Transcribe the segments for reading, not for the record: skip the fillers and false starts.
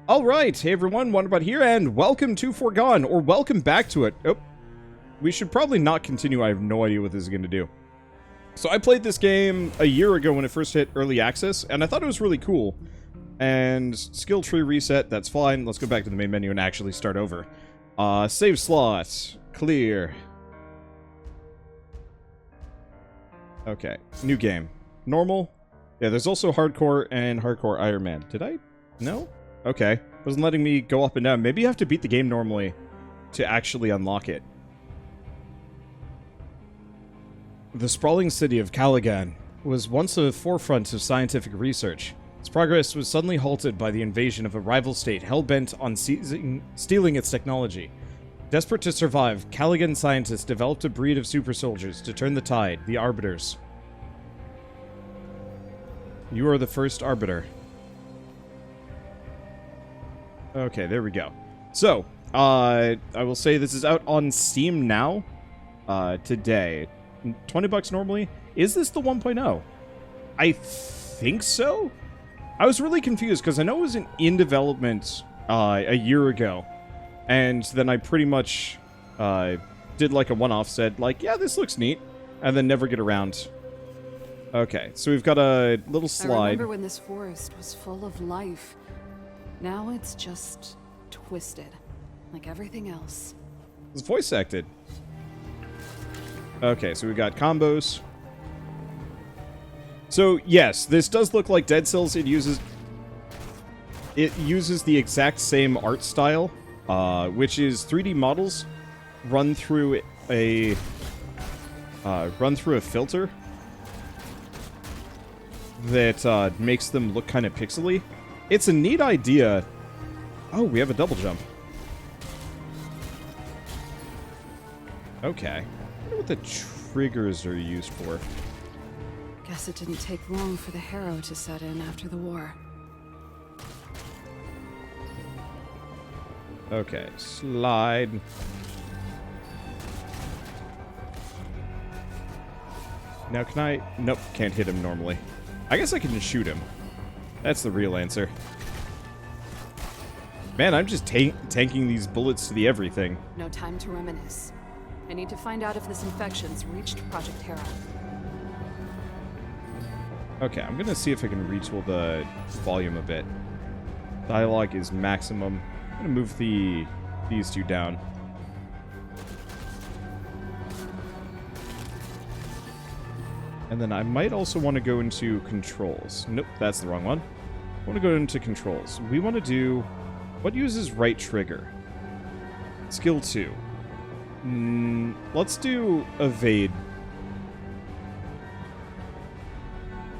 Alright, hey everyone, Wanderbot here, and welcome to Foregone, or welcome back to it. Oh, we should probably not continue, I have no idea what this is going to do. So I played this game a year ago when it first hit early access, and I thought it was really cool. And skill tree reset, that's fine. Let's go back to the main menu and actually start over. Save slot, clear. Okay, new game. Normal. Yeah, there's also hardcore and hardcore Iron Man. Did I? No? Okay. Wasn't letting me go up and down. Maybe you have to beat the game normally to actually unlock it. The sprawling city of Calagan was once a forefront of scientific research. Its progress was suddenly halted by the invasion of a rival state hell-bent on stealing its technology. Desperate to survive, Calagan scientists developed a breed of super soldiers to turn the tide, the Arbiters. You are the first Arbiter. Okay, there we go. So, I will say this is out on Steam now, today. 20 bucks normally. Is this the 1.0? I think so? I was really confused because I know it was in development a year ago. And then I pretty much did like a one-off, said like, yeah, this looks neat, and then never get around. Okay, so we've got a little slide. I remember when this forest was full of life. Now it's just twisted, like everything else. It's voice acted. Okay, so we got combos. So yes, this does look like Dead Cells. It uses the exact same art style, which is 3D models run through a filter that makes them look kind of pixely. It's a neat idea. Oh, we have a double jump. Okay. I wonder what the triggers are used for. Guess it didn't take long for the Harrow to set in after the war. Okay, slide. Now can I... Nope, can't hit him normally. I guess I can just shoot him. That's the real answer. Man, I'm just tanking these bullets to the everything. No time to reminisce. I need to find out if this infection's reached Project Harrow. Okay, I'm gonna see if I can retool the volume a bit. Dialogue is maximum. I'm gonna move these two down. And then I might also want to go into controls. Nope, that's the wrong one. I want to go into controls. We want to do... What uses right trigger? Skill 2. Let's do evade.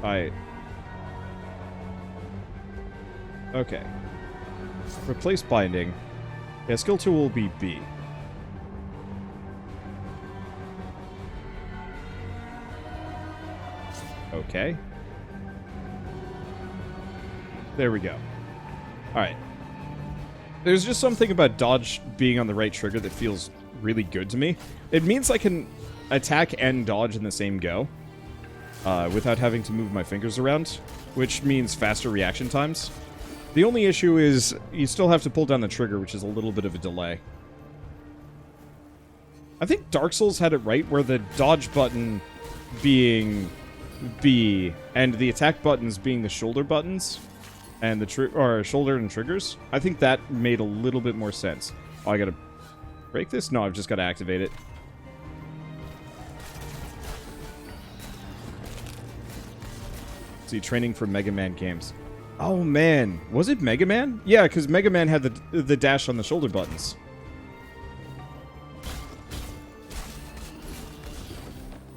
Alright. Okay. Replace binding. Yeah, skill 2 will be B. Okay. There we go. Alright. There's just something about dodge being on the right trigger that feels really good to me. It means I can attack and dodge in the same go, without having to move my fingers around, which means faster reaction times. The only issue is you still have to pull down the trigger, which is a little bit of a delay. I think Dark Souls had it right, where the dodge button being B and the attack buttons being the shoulder buttons and the shoulder and triggers. I think that made a little bit more sense. Oh, I gotta break this? No, I've just gotta activate it. See, training for Mega Man games. Oh man, was it Mega Man? Yeah, because Mega Man had the dash on the shoulder buttons.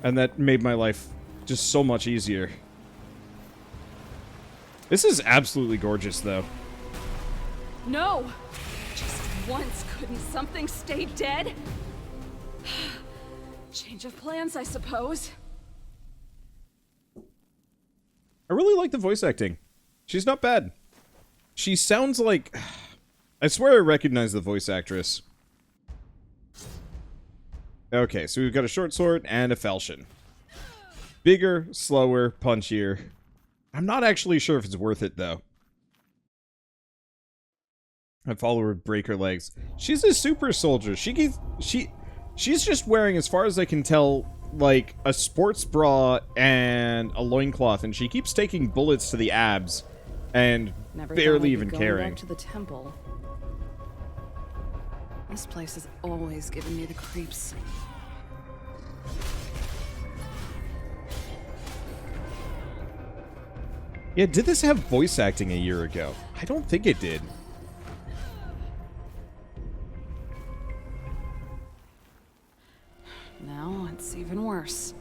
And that made my life just so much easier. This is absolutely gorgeous, though. No! Just once, couldn't something stay dead? Change of plans, I suppose. I really like the voice acting. She's not bad. She sounds like... I swear I recognize the voice actress. Okay, so we've got a short sword and a falchion. Bigger, slower, punchier. I'm not actually sure if it's worth it, though. I follow her, break her legs. She's a super soldier. She's just wearing, as far as I can tell, like a sports bra and a loincloth, and she keeps taking bullets to the abs and Never barely thought I'd even be caring. going back to the temple. This place has always given me the creeps. Yeah, did this have voice acting a year ago? I don't think it did. Now it's even worse.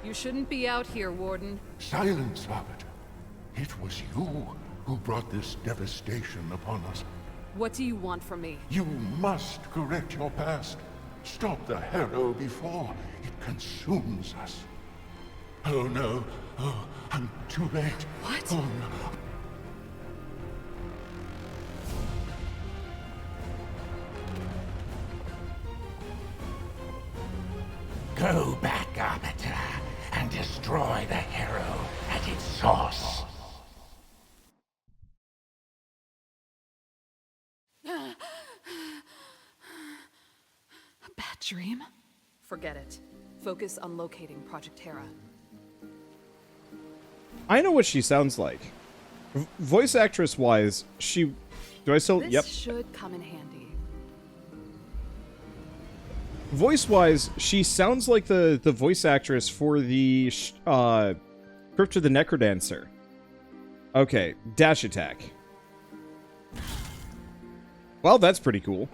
You shouldn't be out here, Warden. Silence, Arbiter. It was you who brought this devastation upon us. What do you want from me? You must correct your past. Stop the Harrow before it consumes us. Oh no. Oh, I'm too late. What? Oh no. Go back, Arbiter, and destroy the Harrow at its source. A bad dream? Forget it. Focus on locating Project Harrow. I know what she sounds like. Voice actress wise, she... Do I still... This Yep. should come in handy. Voice wise, she sounds like the voice actress for the Crypt of the Necrodancer. Okay, dash attack. Well, that's pretty cool.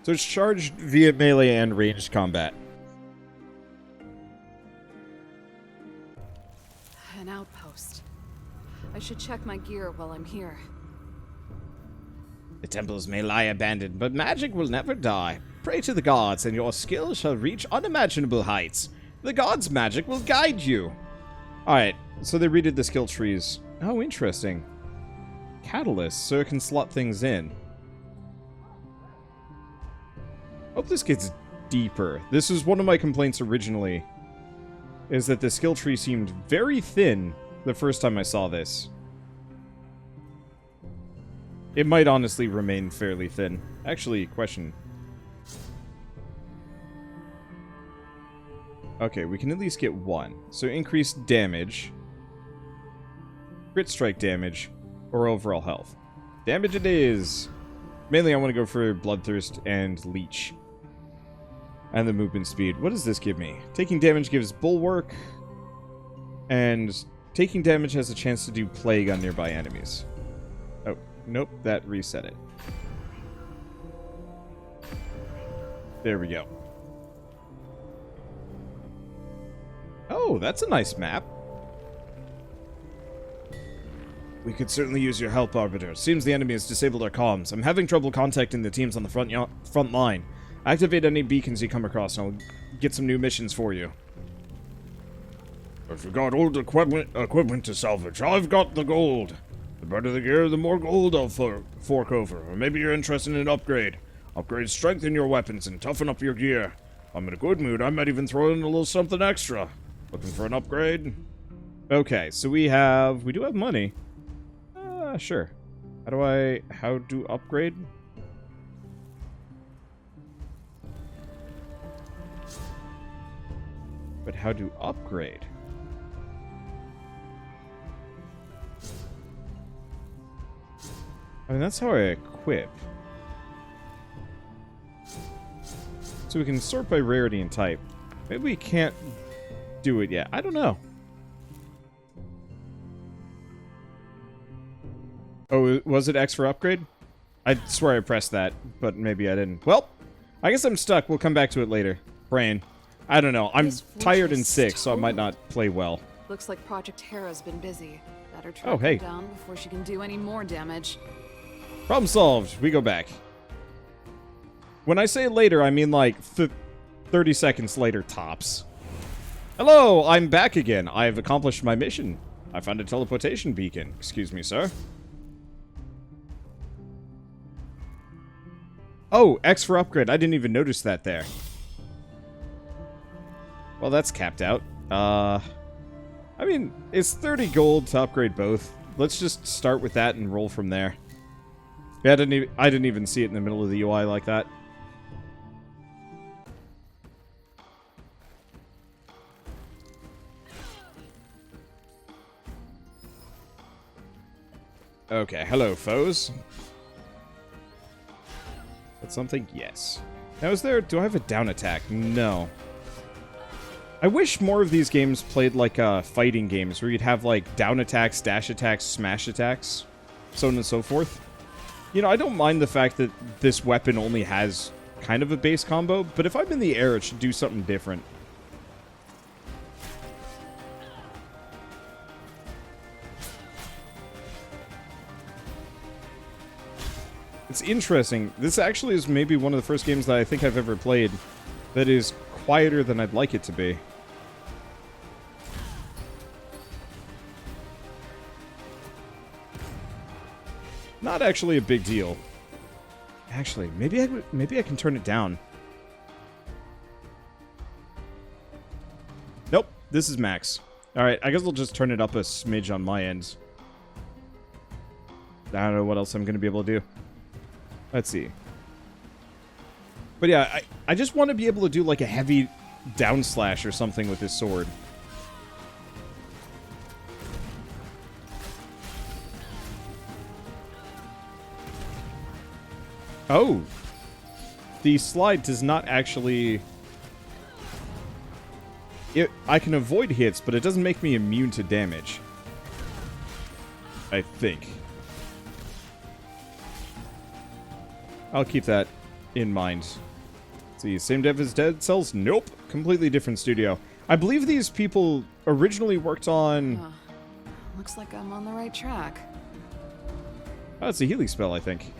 So it's charged via melee and ranged combat. An outpost. I should check my gear while I'm here. The temples may lie abandoned, but magic will never die. Pray to the gods, and your skill shall reach unimaginable heights. The gods' magic will guide you. Alright, so they redid the skill trees. Oh, interesting. Catalyst, so it can slot things in. Hope this gets deeper. This was one of my complaints originally, is that the skill tree seemed very thin the first time I saw this. It might honestly remain fairly thin. Actually, question. Okay, we can at least get one. So increased damage, crit strike damage, or overall health. Damage it is. Mainly I want to go for Bloodthirst and Leech. And the movement speed. What does this give me? Taking damage gives Bulwark, and taking damage has a chance to do Plague on nearby enemies. Oh, nope, that reset it. There we go. Oh, that's a nice map. We could certainly use your help, Arbiter. Seems the enemy has disabled our comms. I'm having trouble contacting the teams on the front line. Activate any beacons you come across, and I'll get some new missions for you. If you got old equipment to salvage, I've got the gold. The better the gear, the more gold I'll fork over. Or maybe you're interested in an upgrade. Upgrades strengthen your weapons and toughen up your gear. I'm in a good mood. I might even throw in a little something extra. Looking for an upgrade? Okay, so we do have money. Sure. How do upgrade? But how do upgrade? I mean, that's how I equip. So we can sort by rarity and type. Maybe we can't do it yet. I don't know. Oh, was it X for upgrade? I swear I pressed that, but maybe I didn't. Well, I guess I'm stuck. We'll come back to it later. Brain. I don't know. I'm tired and sick, so I might not play well. Looks like Project Harrow's been busy. Better track hey. her down before she can do any more damage. Problem solved. We go back. When I say later, I mean like 30 seconds later tops. Hello, I'm back again. I've accomplished my mission. I found a teleportation beacon. Excuse me, sir. Oh, X for upgrade. I didn't even notice that there. Well, that's capped out. I mean, it's 30 gold to upgrade both. Let's just start with that and roll from there. Yeah, I didn't even see it in the middle of the UI like that. Okay, hello, foes. That's something? Yes. Now, do I have a down attack? No. I wish more of these games played like fighting games, where you'd have like down attacks, dash attacks, smash attacks, so on and so forth. You know, I don't mind the fact that this weapon only has kind of a base combo, but if I'm in the air, it should do something different. It's interesting. This actually is maybe one of the first games that I think I've ever played that is quieter than I'd like it to be. Not actually a big deal. Actually, maybe I can turn it down. Nope, this is max. Alright, I guess I'll just turn it up a smidge on my end. I don't know what else I'm going to be able to do. Let's see. But yeah, I just want to be able to do like a heavy down slash or something with this sword. Oh! The slide does not actually... I can avoid hits, but it doesn't make me immune to damage. I think. I'll keep that in mind. Let's see, same dev as Dead Cells? Nope. Completely different studio. I believe these people originally worked on... Looks like I'm on the right track. Oh, it's a healing spell, I think.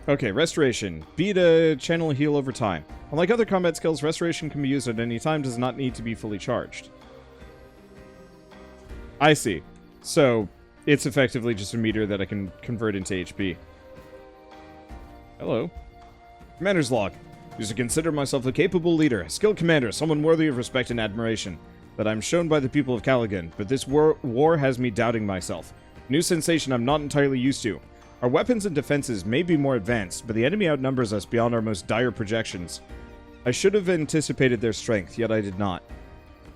Okay, Restoration. Beat a channel heal over time. Unlike other combat skills, Restoration can be used at any time, does not need to be fully charged. I see. So, it's effectively just a meter that I can convert into HP. Hello. Commander's log. Used to consider myself a capable leader, a skilled commander, someone worthy of respect and admiration. That I'm shown by the people of Calagan, but this war has me doubting myself. New sensation I'm not entirely used to. Our weapons and defenses may be more advanced, but the enemy outnumbers us beyond our most dire projections. I should have anticipated their strength, yet I did not.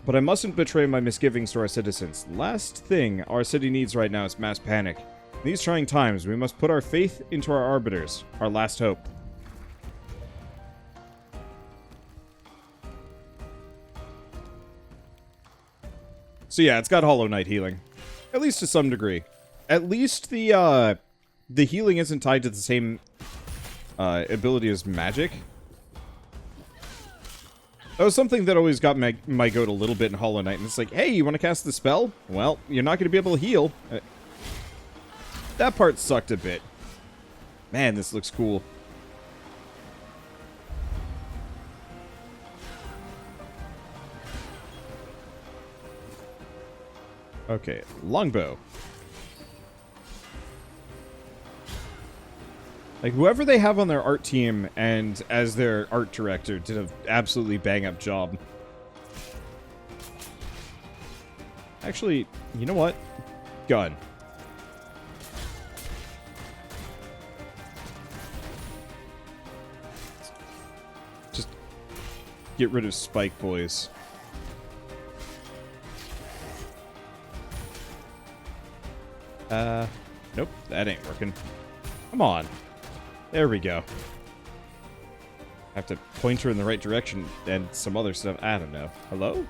But I mustn't betray my misgivings to our citizens. Last thing our city needs right now is mass panic. In these trying times, we must put our faith into our arbiters, our last hope. So yeah, it's got Hollow Knight healing. At least to some degree. At least the healing isn't tied to the same ability as magic. That was something that always got my goat a little bit in Hollow Knight. And it's like, hey, you want to cast the spell? Well, you're not going to be able to heal. That part sucked a bit. Man, this looks cool. Okay, longbow. Like, whoever they have on their art team and as their art director did an absolutely bang-up job. Actually, you know what? Gun. Just get rid of Spike Boys. Nope, that ain't working. Come on. There we go. Have to point her in the right direction and some other stuff. I don't know. Hello?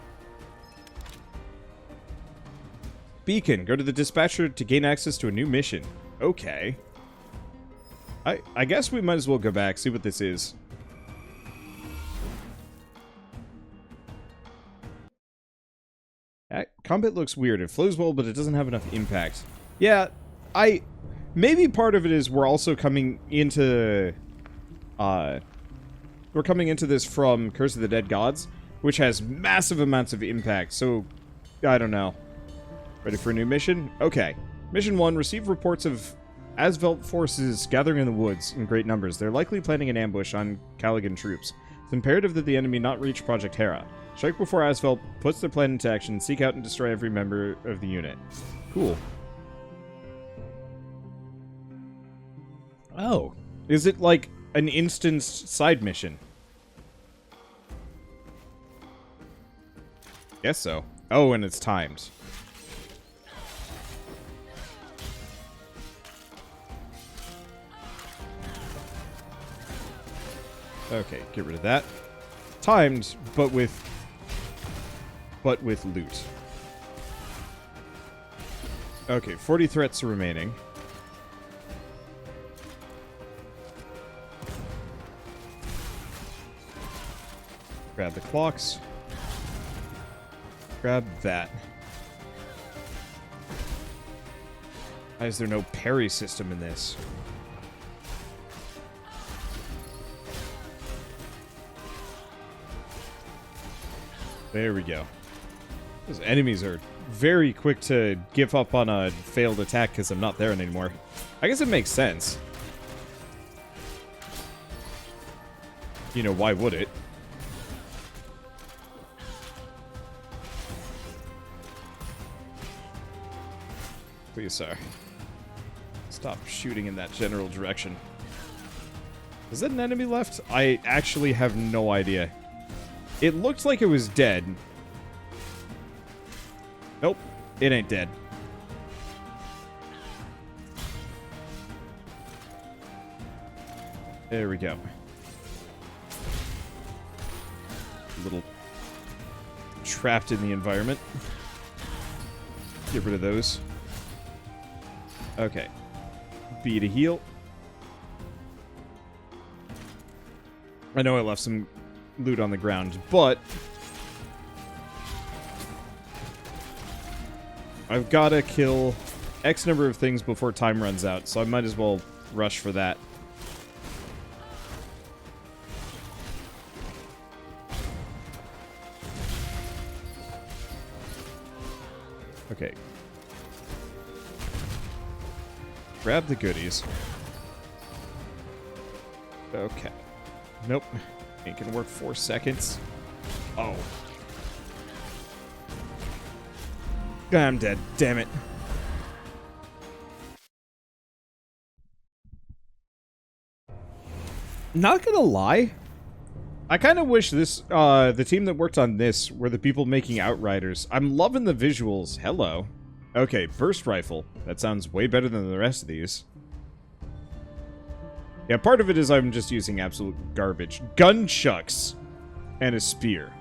Beacon. Go to the dispatcher to gain access to a new mission. Okay. I guess we might as well go back, see what this is. Combat looks weird. It flows well, but it doesn't have enough impact. Yeah, maybe part of it is we're also coming into... we're coming into this from Curse of the Dead Gods, which has massive amounts of impact, so... I don't know. Ready for a new mission? Okay. Mission 1, receive reports of Asvelt forces gathering in the woods in great numbers. They're likely planning an ambush on Calagan troops. It's imperative that the enemy not reach Project Harrow. Strike before Asvelt puts their plan into action, seek out and destroy every member of the unit. Cool. Oh. Is it like an instanced side mission? Guess so. Oh, and it's timed. Okay, get rid of that. Timed, but with loot. Okay, 40 threats remaining. Grab the clocks. Grab that. Why is there no parry system in this? There we go. Those enemies are very quick to give up on a failed attack because I'm not there anymore. I guess it makes sense. You know, why would it? Please, sir. Stop shooting in that general direction. Is that an enemy left? I actually have no idea. It looked like it was dead. Nope. It ain't dead. There we go. A little trapped in the environment. Get rid of those. Okay. B to heal. I know I left some loot on the ground, but I've got to kill X number of things before time runs out, so I might as well rush for that. Okay. Grab the goodies. Okay. Nope. Ain't gonna work 4 seconds. Oh. I'm dead. Damn it. Not gonna lie. I kind of wish this, the team that worked on this were the people making Outriders. I'm loving the visuals. Hello. Okay, burst rifle. That sounds way better than the rest of these. Yeah, part of it is I'm just using absolute garbage. Gunchucks and a spear.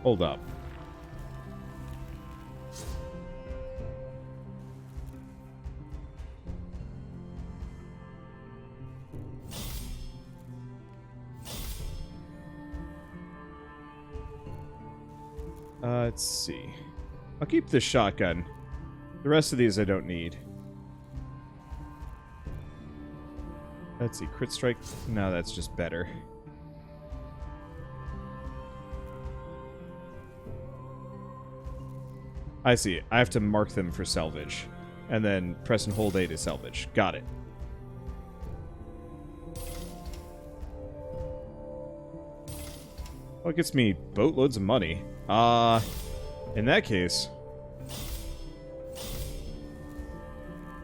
Hold up. Let's see. I'll keep the shotgun. The rest of these I don't need. Let's see. Crit strike. No, that's just better. I see. I have to mark them for salvage. And then press and hold A to salvage. Got it. Well, it gets me boatloads of money. In that case,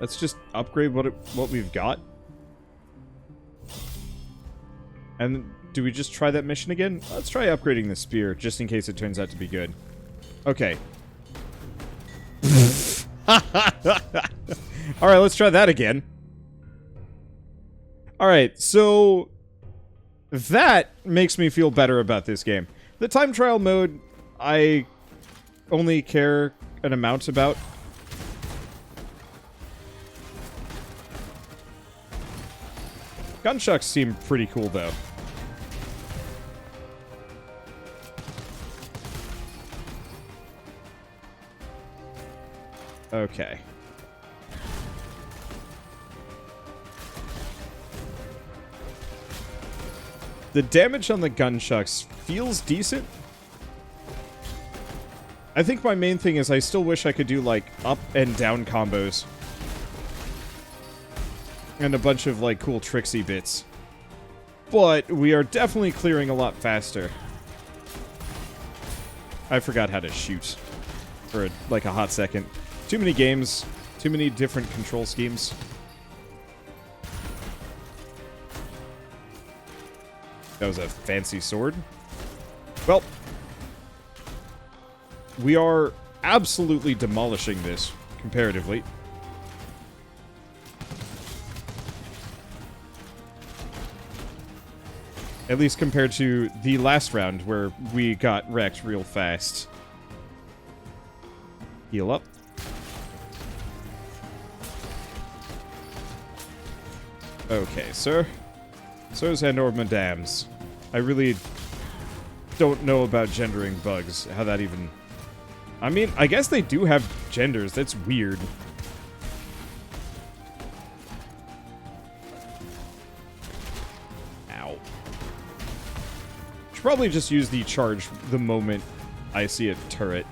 let's just upgrade what we've got. And do we just try that mission again? Let's try upgrading the spear, just in case it turns out to be good. Okay. Alright, let's try that again. Alright, so that makes me feel better about this game. The time trial mode, I only care an amount about. Gunchucks seem pretty cool, though. Okay. The damage on the gunchucks feels decent. I think my main thing is I still wish I could do, like, up and down combos. And a bunch of, like, cool tricksy bits. But we are definitely clearing a lot faster. I forgot how to shoot for like a hot second. Too many games, too many different control schemes. That was a fancy sword. Well, we are absolutely demolishing this comparatively. At least compared to the last round where we got wrecked real fast. Heal up. Okay, sir. Sirs and or madams. I really don't know about gendering bugs. How that even... I mean, I guess they do have genders. That's weird. Ow. Should probably just use the charge the moment I see a turret.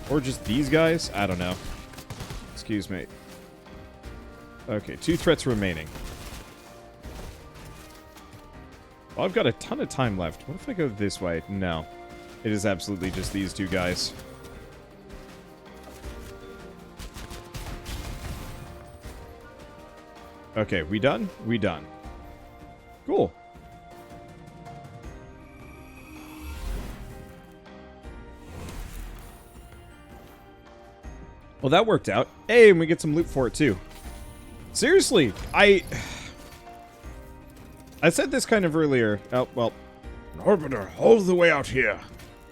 Or just these guys? I don't know. Excuse me. Okay, 2 threats remaining. Well, I've got a ton of time left. What if I go this way? No. It is absolutely just these 2 guys. Okay, we done? We done. Cool. Well, that worked out. Hey, and we get some loot for it, too. Seriously, I said this kind of earlier. Oh, well. Orbiter, all the way out here.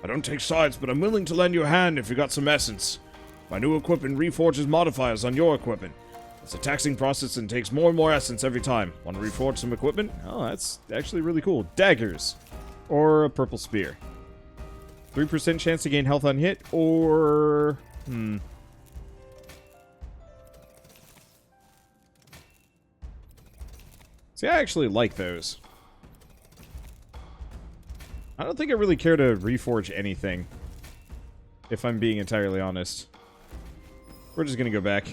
I don't take sides, but I'm willing to lend you a hand if you got some essence. My new equipment reforges modifiers on your equipment. It's a taxing process and takes more and more essence every time. Want to reforge some equipment? Oh, that's actually really cool. Daggers. Or a purple spear. 3% chance to gain health on hit, or... See, I actually like those. I don't think I really care to reforge anything, if I'm being entirely honest. We're just gonna go back.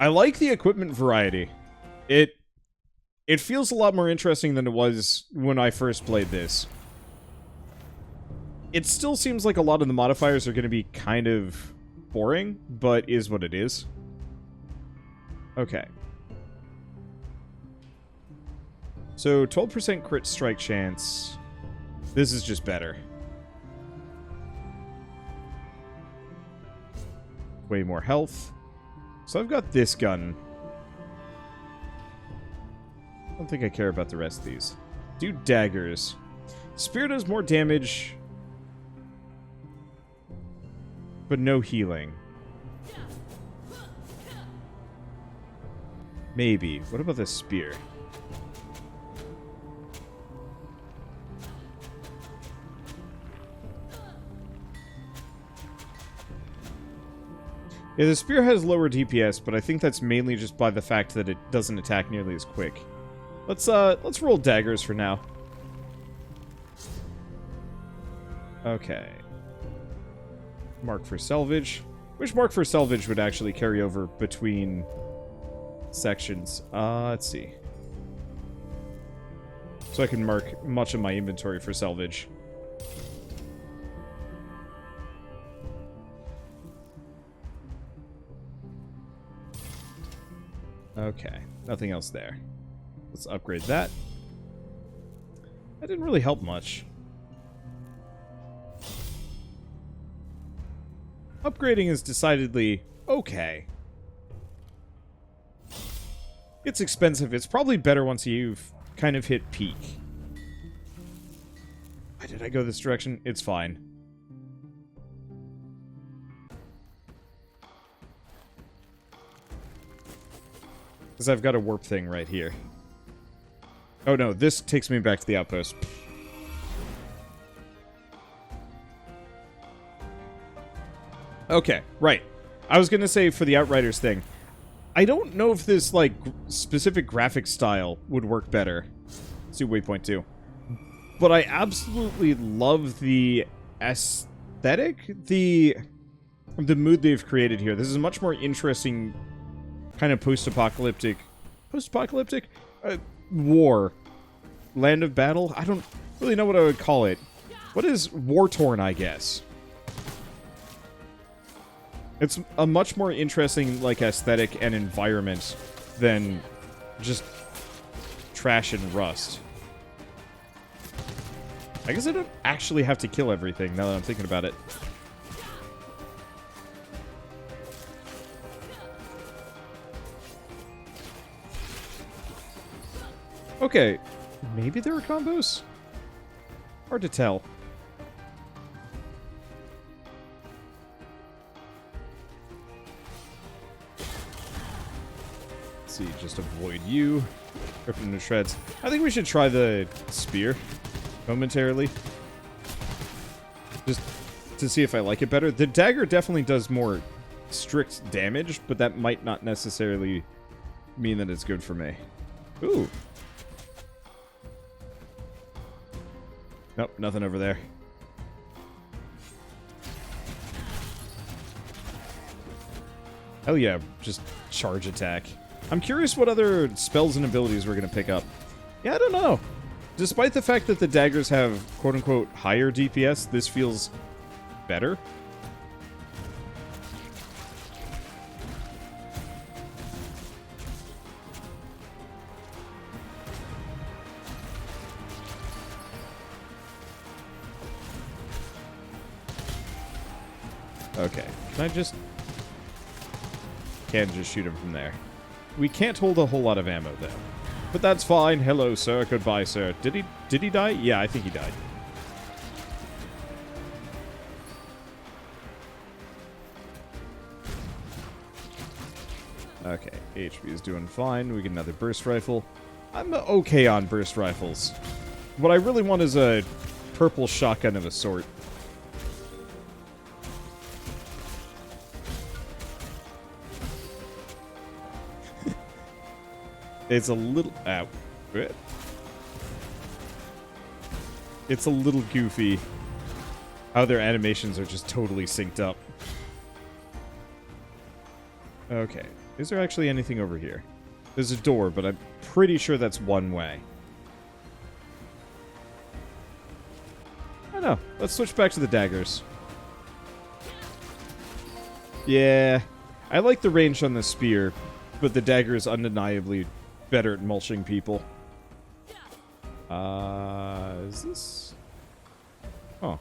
I like the equipment variety. It feels a lot more interesting than it was when I first played this. It still seems like a lot of the modifiers are going to be kind of boring, but is what it is. Okay. So, 12% crit strike chance. This is just better. Way more health. So I've got this gun. I don't think I care about the rest of these. Do daggers. Spear does more damage, but no healing. Maybe. What about this spear? Yeah, the spear has lower DPS, but I think that's mainly just by the fact that it doesn't attack nearly as quick. Let's roll daggers for now. Okay. Mark for salvage. Which mark for salvage would actually carry over between sections? Let's see. So I can mark much of my inventory for salvage. Okay, nothing else there. Let's upgrade that. That didn't really help much. Upgrading is decidedly okay. It's expensive. It's probably better once you've kind of hit peak. Why did I go this direction? It's fine. Because I've got a warp thing right here. Oh no, this takes me back to the outpost. Okay, right. I was gonna say for the Outriders thing, I don't know if this, like, specific graphic style would work better. Let's do waypoint 2. But I absolutely love the aesthetic, the mood they've created here. This is a much more interesting kind of post-apocalyptic Post-apocalyptic? War. Land of battle? I don't really know what I would call it. What is war-torn, I guess? It's a much more interesting, like, aesthetic and environment than just trash and rust. I guess I don't actually have to kill everything, now that I'm thinking about it. Okay, maybe there are combos? Hard to tell. Let's see, just avoid you. Rip them to shreds. I think we should try the spear momentarily. Just to see if I like it better. The dagger definitely does more strict damage, but that might not necessarily mean that it's good for me. Ooh. Nope, nothing over there. Hell yeah, just charge attack. I'm curious what other spells and abilities we're going to pick up. Yeah, I don't know. Despite the fact that the daggers have quote-unquote higher DPS, this feels better. Okay, can I just... Can't just shoot him from there. We can't hold a whole lot of ammo, though. But that's fine. Hello, sir. Goodbye, sir. Did he die? Yeah, I think he died. Okay, HP is doing fine. We get another burst rifle. I'm okay on burst rifles. What I really want is a purple shotgun of a sort. It's a little... Ow. It's a little goofy how their animations are just totally synced up. Okay. Is there actually anything over here? There's a door, but I'm pretty sure that's one way. I don't know. Let's switch back to the daggers. Yeah. I like the range on the spear, but the dagger is undeniably better at mulching people. Is this... Oh.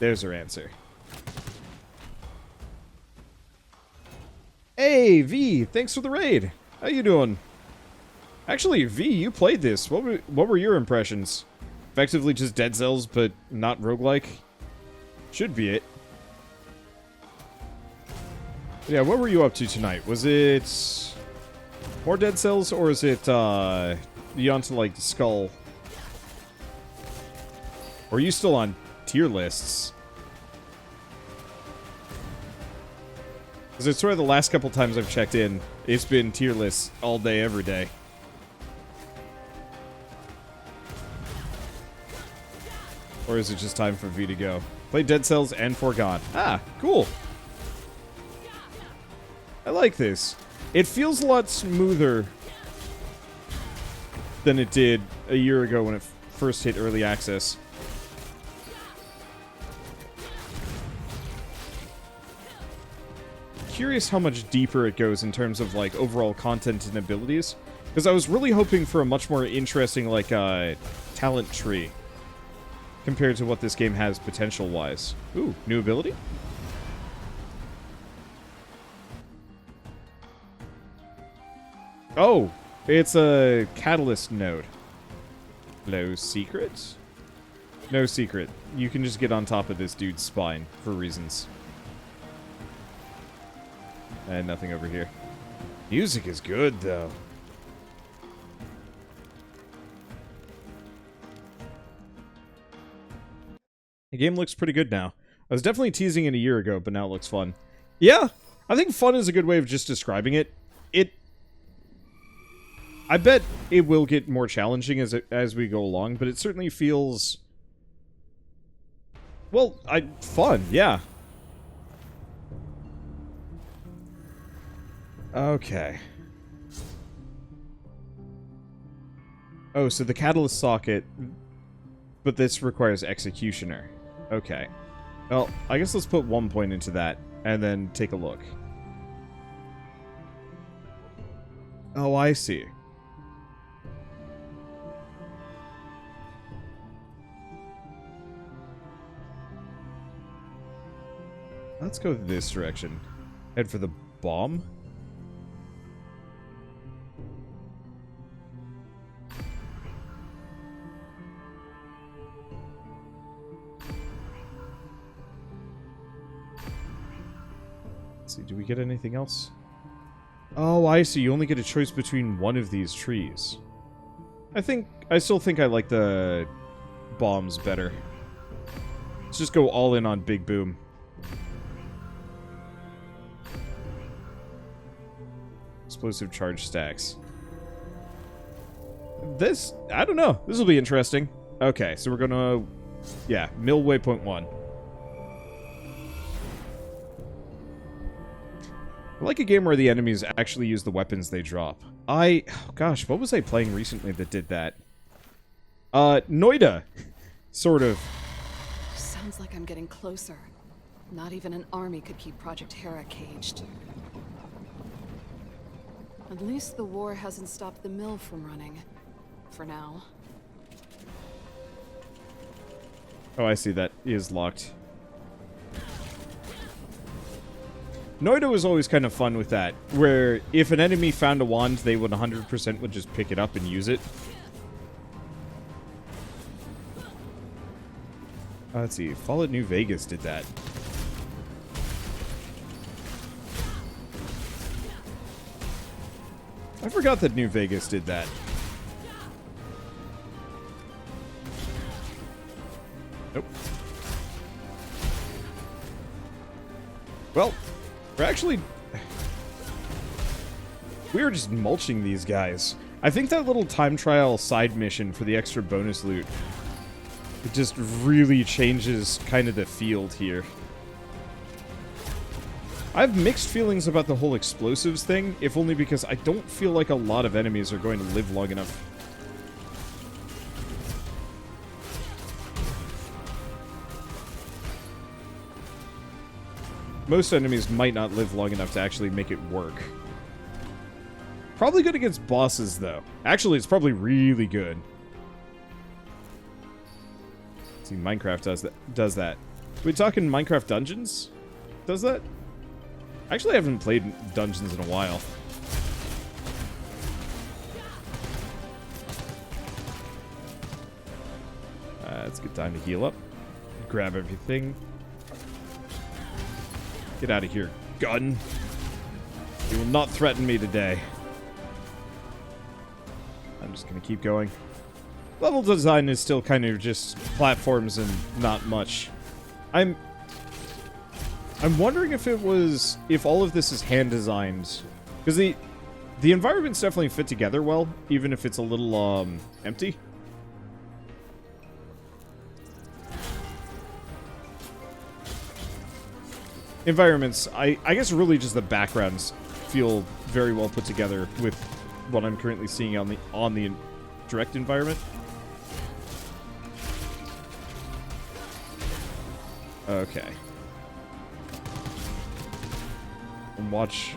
There's her answer. Hey, V! Thanks for the raid! How you doing? Actually, V, you played this. What were your impressions? Effectively just Dead Cells, but not roguelike? Should be it. Yeah, what were you up to tonight? Was it more Dead Cells, or is it beyond to like Skull? Or are you still on tier lists? Because I swear the last couple times I've checked in, it's been tier lists all day, every day. Or is it just time for V to go? Play Dead Cells and Foregone. Ah, cool. I like this. It feels a lot smoother than it did a year ago when it first hit early access. Curious how much deeper it goes in terms of like overall content and abilities, because I was really hoping for a much more interesting like talent tree compared to what this game has potential wise. Ooh, new ability? Oh, it's a catalyst node. No secret? No secret. You can just get on top of this dude's spine for reasons. And nothing over here. Music is good, though. The game looks pretty good now. I was definitely teasing it a year ago, but now it looks fun. Yeah, I think fun is a good way of just describing it. I bet it will get more challenging as we go along, but it certainly feels... Well, fun, yeah. Okay. Oh, so the catalyst socket, but this requires executioner. Okay. Well, I guess let's put 1 point into that, and then take a look. Oh, I see. Let's go this direction. Head for the bomb. Let's see, do we get anything else? Oh, I see. You only get a choice between one of these trees. I still think I like the bombs better. Let's just go all in on Big Boom. Explosive charge stacks. This, I don't know. This will be interesting. Okay, so we're gonna, yeah, mill waypoint 1. I like a game where the enemies actually use the weapons they drop. Oh gosh, what was I playing recently that did that? Noida, sort of. Sounds like I'm getting closer. Not even an army could keep Project Hera caged. At least the war hasn't stopped the mill from running. For now. Oh, I see. That is locked. Noida was always kind of fun with that, where if an enemy found a wand, they would 100% would just pick it up and use it. Let's see. Fallout New Vegas did that. I forgot that New Vegas did that. Nope. Well, we were just mulching these guys. I think that little time trial side mission for the extra bonus loot, it just really changes kind of the field here. I have mixed feelings about the whole explosives thing, if only because I don't feel like a lot of enemies are going to live long enough. Most enemies might not live long enough to actually make it work. Probably good against bosses, though. Actually, it's probably really good. See, Minecraft does that. Are we talking Minecraft Dungeons? Does that? Actually, I haven't played Dungeons in a while. It's a good time to heal up. Grab everything. Get out of here, gun. You will not threaten me today. I'm just going to keep going. Level design is still kind of just platforms and not much. I'm wondering if all of this is hand designed, because the environments definitely fit together well, even if it's a little empty. Environments, I guess really just the backgrounds feel very well put together with what I'm currently seeing on the direct environment. Okay. And watch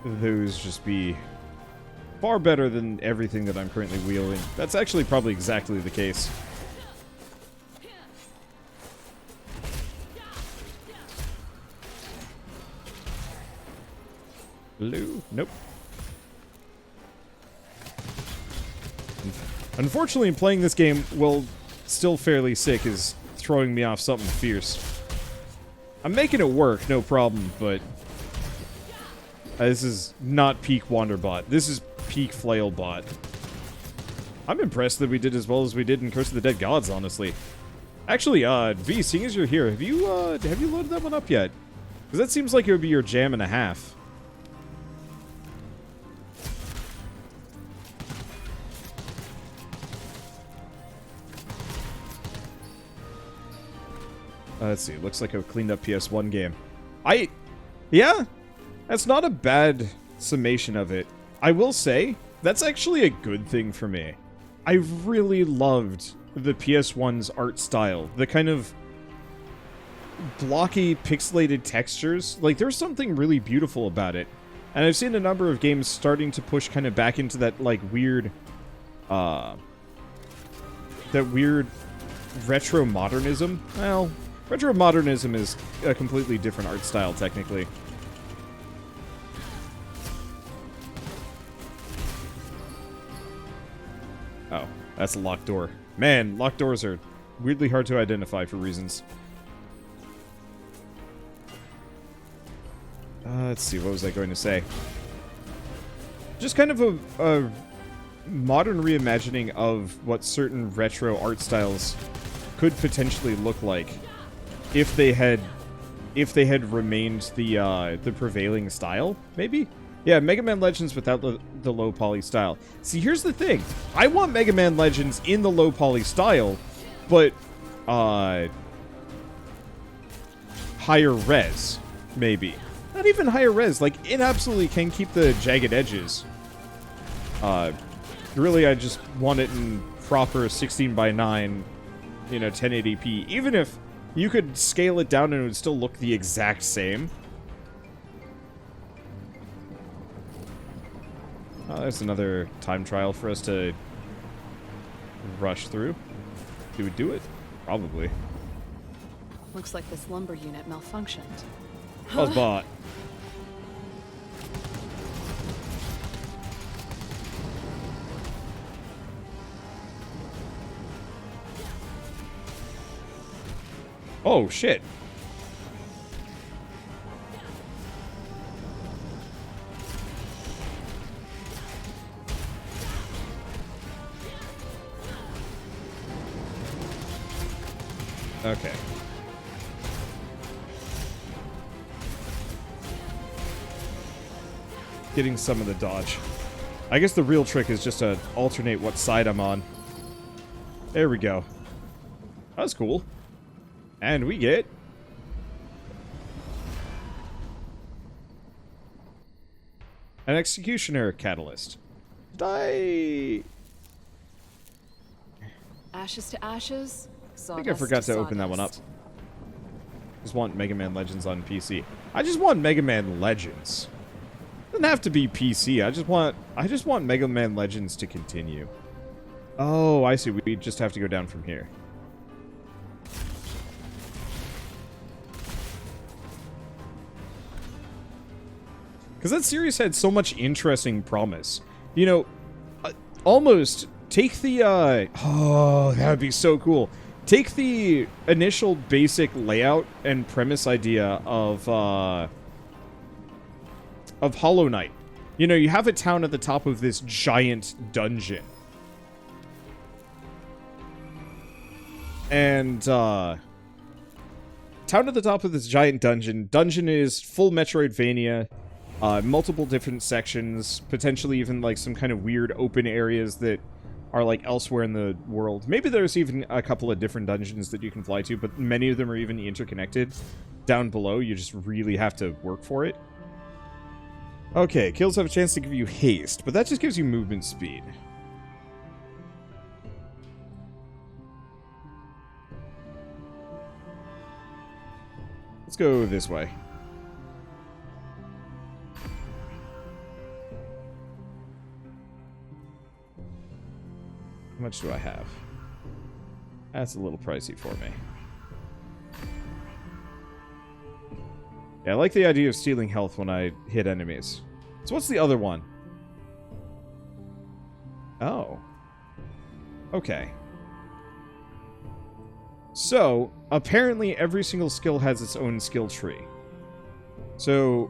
those just be far better than everything that I'm currently wielding. That's actually probably exactly the case. Hello? Nope. Unfortunately, playing this game while still fairly sick is throwing me off something fierce. I'm making it work, no problem, but this is not peak Wanderbot. This is peak Flailbot. I'm impressed that we did as well as we did in Curse of the Dead Gods, honestly. Actually, V, seeing as you're here, have you loaded that one up yet? Because that seems like it would be your jam and a half. Let's see. Looks like a cleaned up PS1 game. Yeah, that's not a bad summation of it, I will say that's actually a good thing for me. I really loved the PS1's art style. The kind of blocky, pixelated textures. Like, there's something really beautiful about it. And I've seen a number of games starting to push kind of back into that, like, weird, retro modernism. Well, retro modernism is a completely different art style, technically. Oh, that's a locked door. Man, locked doors are weirdly hard to identify for reasons. Let's see, what was I going to say? Just kind of a modern reimagining of what certain retro art styles could potentially look like if they had remained the prevailing style, maybe? Yeah, Mega Man Legends without the low poly style. See, here's the thing. I want Mega Man Legends in the low poly style, but higher res, maybe. Not even higher res, like, it absolutely can keep the jagged edges. Really, I just want it in proper 16:9, 1080p. Even if you could scale it down and it would still look the exact same. Oh, there's another time trial for us to rush through. Do we do it? Probably. Looks like this lumber unit malfunctioned. Buzzbot. Oh, shit. Okay. Getting some of the dodge. I guess the real trick is just to alternate what side I'm on. There we go. That's cool. And we get... an Executioner Catalyst. Die! Ashes to ashes. I think I forgot to open that one up. Just want Mega Man Legends on PC. I just want Mega Man Legends. Doesn't have to be PC. I just want Mega Man Legends to continue. Oh, I see. We just have to go down from here. Because that series had so much interesting promise. Almost take the, oh, that would be so cool. Take the initial basic layout and premise idea of Hollow Knight. You have a town at the top of this giant dungeon. And, town at the top of this giant dungeon. Dungeon is full Metroidvania. Multiple different sections, potentially even like some kind of weird open areas that are like elsewhere in the world. Maybe there's even a couple of different dungeons that you can fly to, but many of them are even interconnected. Down below, you just really have to work for it. Okay, kills have a chance to give you haste, but that just gives you movement speed. Let's go this way. How much do I have? That's a little pricey for me. Yeah, I like the idea of stealing health when I hit enemies. So what's the other one? Oh. Okay. So, apparently every single skill has its own skill tree. So...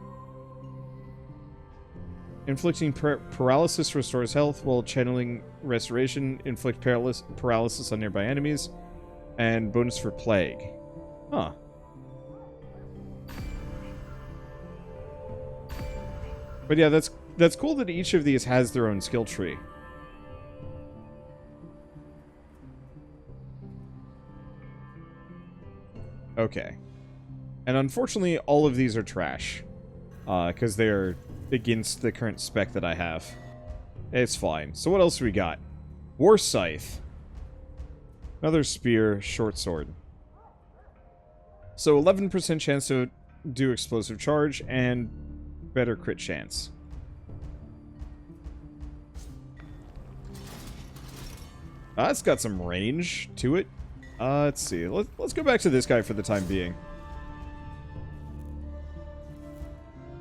inflicting paralysis restores health, while channeling restoration inflict paralysis on nearby enemies, and bonus for plague. Huh. But yeah, that's cool that each of these has their own skill tree. Okay. And unfortunately, all of these are trash. Because they're against the current spec that I have. It's fine. So what else do we got? War Scythe. Another spear, short sword. So 11% chance to do explosive charge and better crit chance. It's got some range to it. Let's see. Let's go back to this guy for the time being.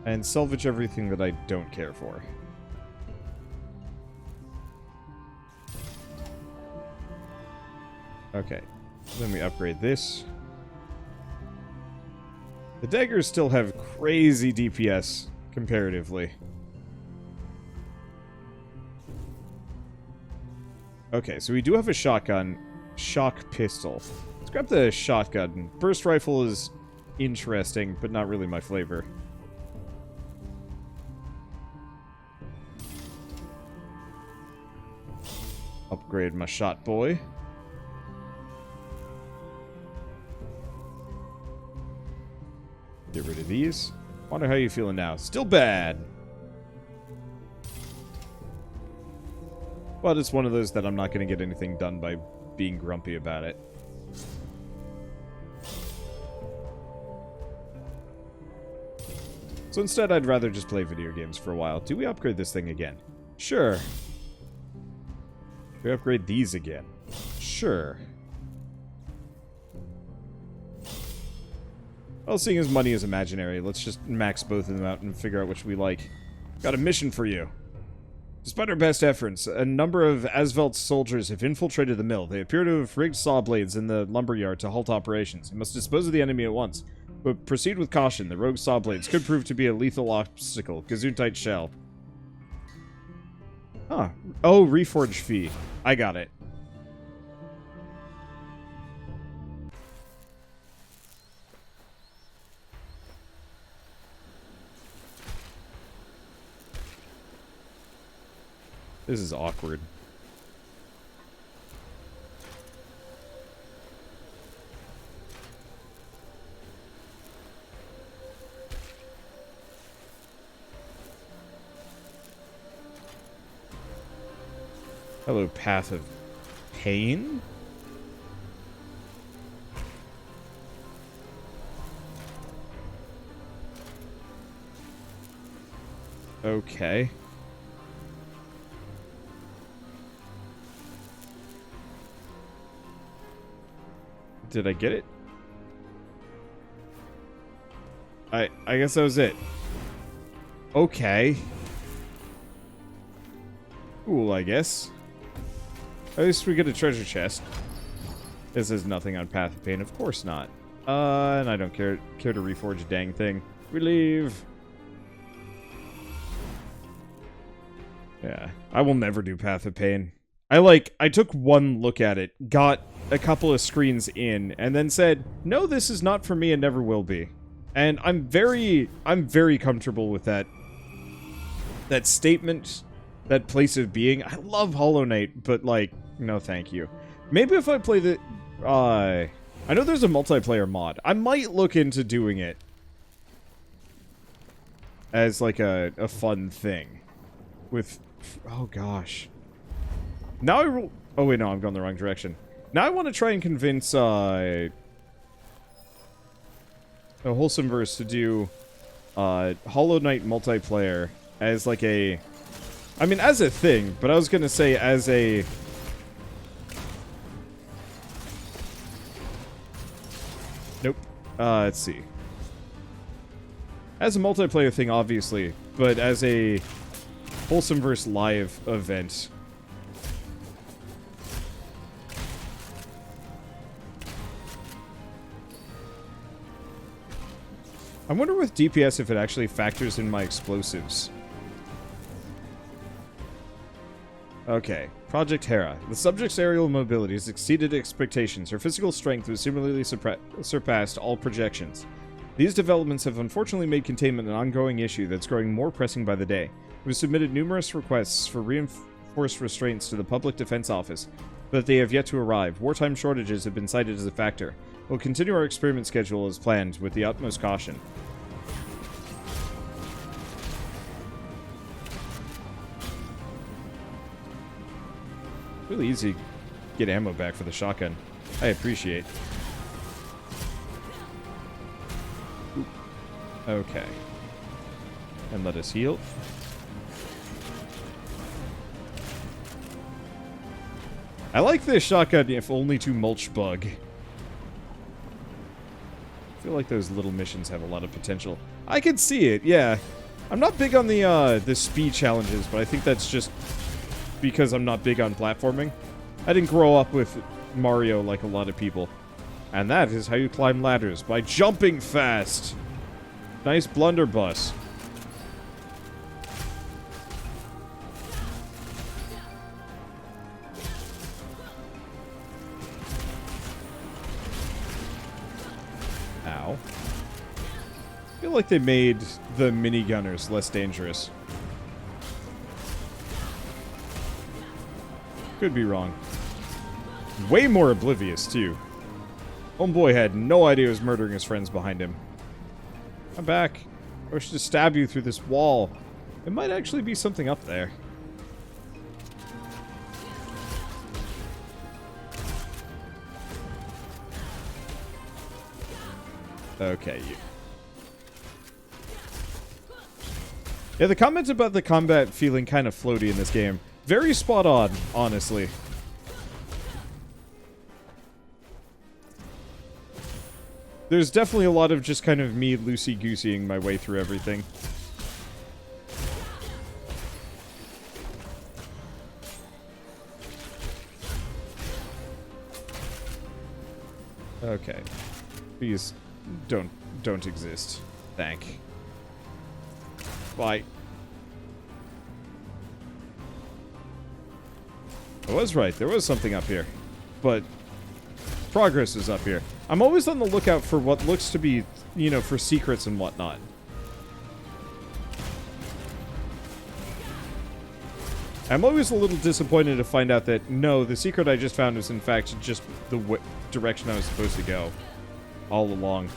And salvage everything that I don't care for. Okay. Then we upgrade this. The daggers still have crazy DPS, comparatively. Okay, so we do have a shotgun. Shock pistol. Let's grab the shotgun. Burst rifle is interesting, but not really my flavor. Upgrade my shot boy. Get rid of these. Wonder how you feeling now. Still bad. But it's one of those that I'm not going to get anything done by being grumpy about it. So instead, I'd rather just play video games for a while. Do we upgrade this thing again? Sure. Do we upgrade these again? Sure. Well, seeing as money is imaginary, let's just max both of them out and figure out which we like. Got a mission for you. Despite our best efforts, a number of Asvelt's soldiers have infiltrated the mill. They appear to have rigged saw blades in the lumberyard to halt operations. You must dispose of the enemy at once. But proceed with caution. The rogue saw blades could prove to be a lethal obstacle. Gesundheit shell. Huh. Oh, reforge fee. I got it. This is awkward. Hello, Path of Pain? Okay. Did I get it? I guess that was it. Okay. Cool, I guess. At least we get a treasure chest. This is nothing on Path of Pain, of course not. And I don't care to reforge a dang thing. We leave. Yeah, I will never do Path of Pain. I took one look at it, got a couple of screens in, and then said, no, this is not for me and never will be. And I'm very comfortable with that statement, that place of being. I love Hollow Knight, but like, no thank you. Maybe if I play the, I know there's a multiplayer mod. I might look into doing it as like a fun thing with, oh gosh. Now oh wait, no, I'm going the wrong direction. Now I want to try and convince, a Wholesomeverse to do, Hollow Knight multiplayer as like a, I mean, as a thing, but I was gonna say as a, nope, let's see. As a multiplayer thing, obviously, but as a Wholesomeverse live event. I wonder with DPS if it actually factors in my explosives. Okay, Project Hera. The subject's aerial mobility has exceeded expectations. Her physical strength has similarly surpassed all projections. These developments have unfortunately made containment an ongoing issue that's growing more pressing by the day. We've submitted numerous requests for reinforced restraints to the Public Defense Office, but they have yet to arrive. Wartime shortages have been cited as a factor. We'll continue our experiment schedule as planned with the utmost caution. really easy to get ammo back for the shotgun. I appreciate. Oop. Okay. And let us heal. I like this shotgun, if only to mulch bug. I feel like those little missions have a lot of potential. I can see it, yeah. I'm not big on the speed challenges, but I think that's just because I'm not big on platforming. I didn't grow up with Mario like a lot of people. And that is how you climb ladders, by jumping fast. Nice blunderbuss. Ow. I feel like they made the minigunners less dangerous. Could be wrong. Way more oblivious, too. Homeboy had no idea he was murdering his friends behind him. I'm back. I wish to stab you through this wall. It might actually be something up there. Okay, you. Yeah, the comments about the combat feeling kind of floaty in this game. Very spot on, honestly. There's definitely a lot of just kind of me loosey-gooseying my way through everything. Okay. Please don't exist. Thank. Bye. I was right. There was something up here. But progress is up here. I'm always on the lookout for what looks to be, you know, for secrets and whatnot. I'm always a little disappointed to find out that, no, the secret I just found was in fact just the direction I was supposed to go all along.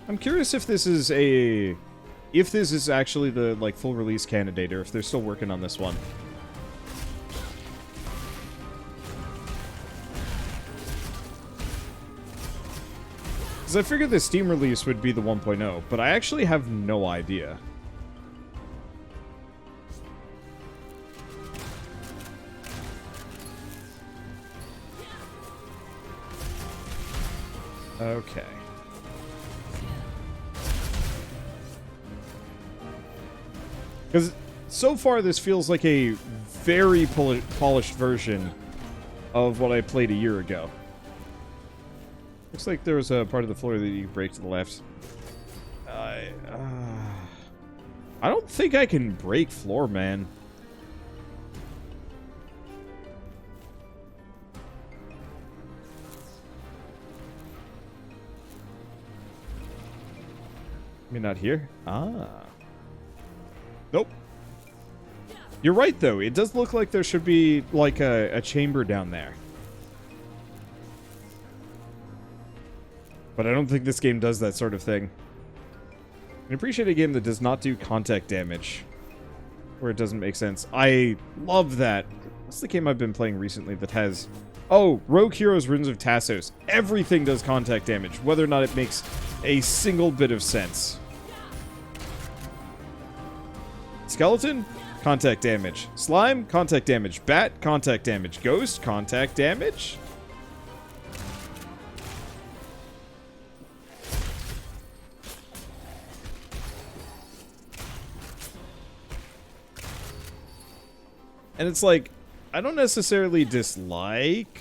I'm curious if this is a... if this is actually the, like, full release candidate, or if they're still working on this one. Because I figured the Steam release would be the 1.0, but I actually have no idea. Okay. Because so far this feels like a very polished version of what I played a year ago. Looks like there was a part of the floor that you break to the left. I don't think I can break floor, man. Maybe not here? Ah. Nope. You're right, though. It does look like there should be, like, a chamber down there. But I don't think this game does that sort of thing. I appreciate a game that does not do contact damage. Where it doesn't make sense. I love that. What's the game I've been playing recently that has... oh, Rogue Heroes Runes of Tassos. Everything does contact damage, whether or not it makes a single bit of sense. Skeleton? Contact damage. Slime? Contact damage. Bat? Contact damage. Ghost? Contact damage? And it's like, I don't necessarily dislike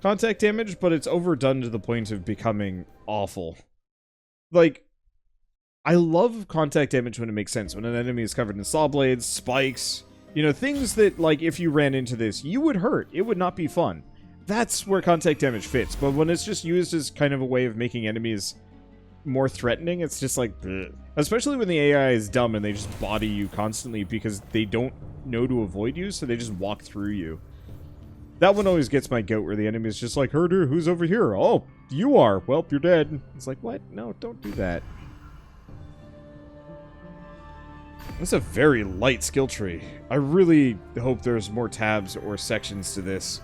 contact damage, but it's overdone to the point of becoming awful. Like, I love contact damage when it makes sense. When an enemy is covered in saw blades, spikes, you know, things that, like, if you ran into this, you would hurt. It would not be fun. That's where contact damage fits. But when it's just used as kind of a way of making enemies more threatening, it's just like, bleh. Especially when the AI is dumb and they just body you constantly because they don't know to avoid you, so they just walk through you. That one always gets my goat, where the enemy is just like, herder, who's over here? Oh, you are. Well, you're dead. It's like, what? No, don't do that. It's a very light skill tree. I really hope there's more tabs or sections to this.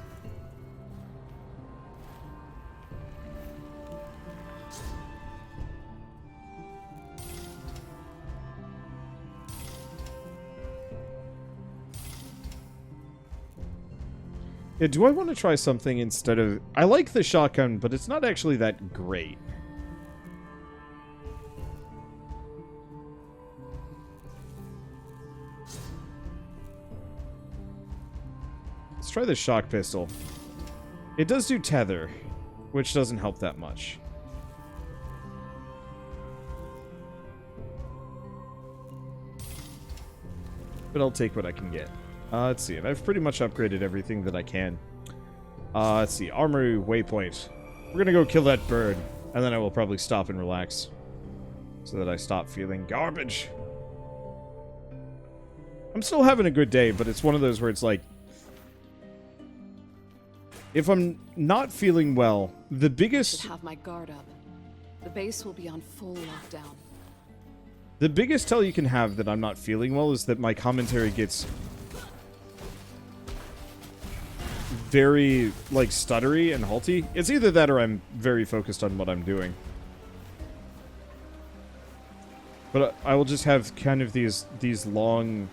Yeah, do I want to try something instead of... I like the shotgun, but it's not actually that great. Let's try the shock pistol. It does do tether, which doesn't help that much. But I'll take what I can get. Let's see, and I've pretty much upgraded everything that I can. Let's see, armory waypoint. We're gonna go kill that bird, and then I will probably stop and relax. So that I stop feeling garbage. I'm still having a good day, but it's one of those where it's like... If I'm not feeling well, the biggest... I should have my guard up. The base will be on full lockdown. The biggest tell you can have that I'm not feeling well is that my commentary gets... very, like, stuttery and halty. It's either that or I'm very focused on what I'm doing. But I will just have kind of these long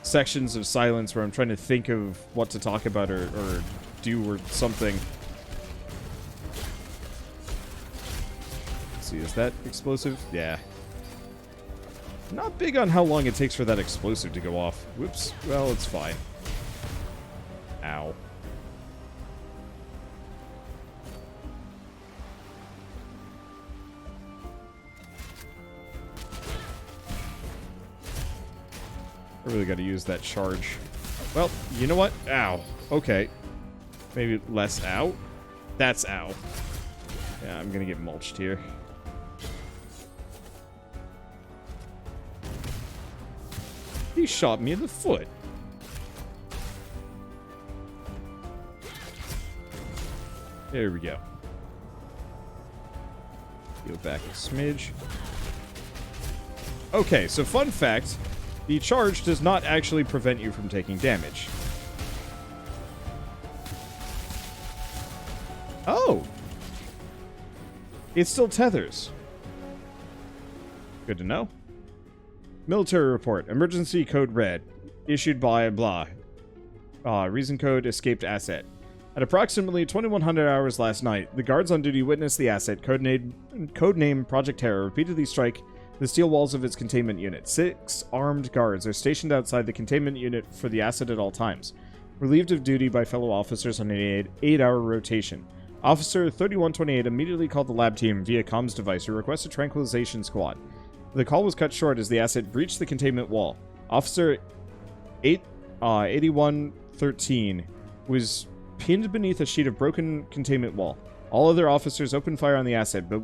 sections of silence where I'm trying to think of what to talk about or do or something. Let's see, is that explosive? Yeah. Not big on how long it takes for that explosive to go off. Whoops. Well, it's fine. Ow. I really got to use that charge. Well, you know what? Ow. Okay. Maybe less ow. That's ow. Yeah, I'm gonna get mulched here. He shot me in the foot. There we go. Heal back a smidge. Okay, so fun fact. The charge does not actually prevent you from taking damage. Oh! It still tethers. Good to know. Military report. Emergency code red. Issued by blah. Reason code escaped asset. At approximately 2100 hours last night, the guards on duty witnessed the asset, codename Project Terror, repeatedly strike the steel walls of its containment unit. 6 armed guards are stationed outside the containment unit for the asset at all times, relieved of duty by fellow officers on an 8-hour rotation. Officer 3128 immediately called the lab team via comms device who requested tranquilization squad. The call was cut short as the asset breached the containment wall. Officer 8113 was pinned beneath a sheet of broken containment wall. All other officers opened fire on the asset, but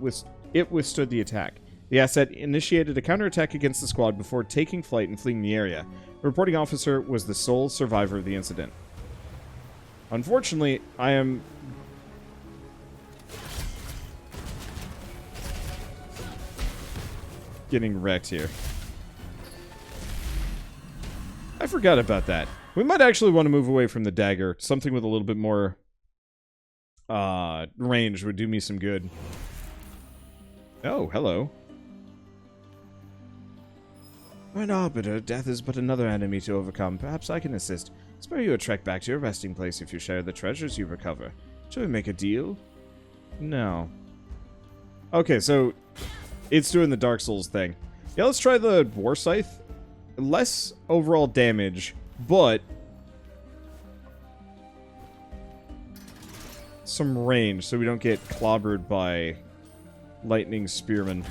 it withstood the attack. The asset initiated a counterattack against the squad before taking flight and fleeing the area. The reporting officer was the sole survivor of the incident. Unfortunately, I am... getting wrecked here. I forgot about that. We might actually want to move away from the dagger. Something with a little bit more range would do me some good. Oh, hello. An arbiter, death is but another enemy to overcome. Perhaps I can assist. Spare you a trek back to your resting place if you share the treasures you recover. Shall we make a deal? No. Okay, so it's doing the Dark Souls thing. Yeah, let's try the War Scythe. Less overall damage, but some range so we don't get clobbered by lightning spearmen.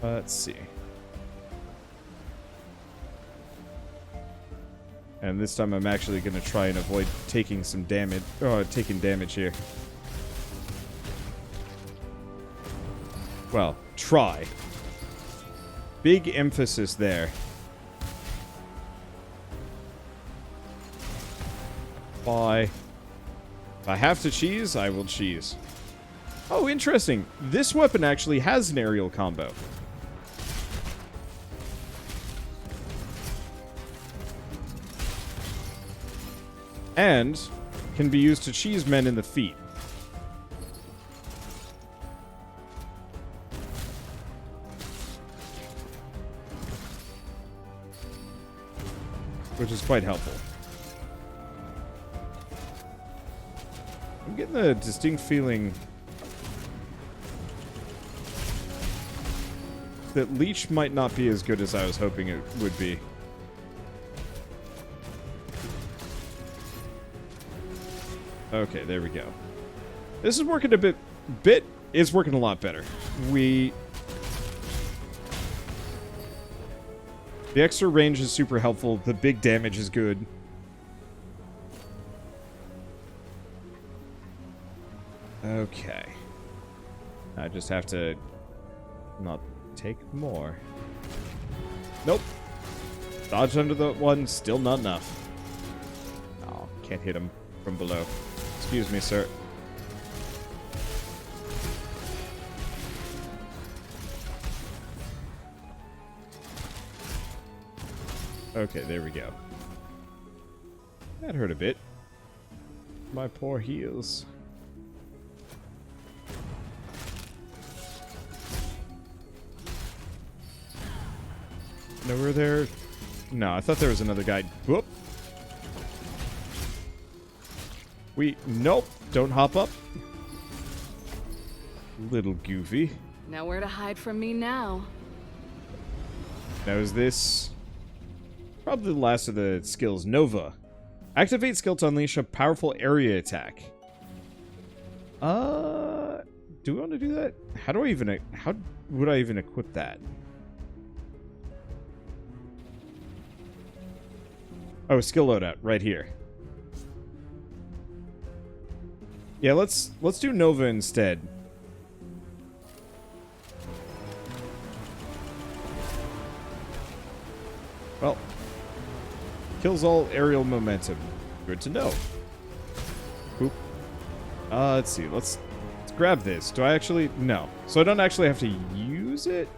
Let's see. And this time I'm actually going to try and avoid taking some damage. Taking damage here. Well, try. Big emphasis there. Bye. If I have to cheese, I will cheese. Oh, interesting. This weapon actually has an aerial combo. And can be used to cheese men in the feet. Which is quite helpful. I'm getting a distinct feeling that Leech might not be as good as I was hoping it would be. Okay, there we go. This is working a bit is working a lot better. The extra range is super helpful. The big damage is good. Okay. I just have to not take more. Nope. Dodge under the one, still not enough. Oh, can't hit him from below. Excuse me, sir. Okay, there we go. That hurt a bit. My poor heels. Nowhere there. No, I thought there was another guy. Whoop. Nope. Don't hop up. Little goofy. Nowhere to hide from me now. Now is this probably the last of the skills. Nova. Activate skill to unleash a powerful area attack. Do we want to do that? How would I even equip that? Oh, skill loadout right here. Yeah, let's do Nova instead. Well, kills all aerial momentum. Good to know. Oop. Let's see. Let's grab this. Do I actually? No. So I don't actually have to use it?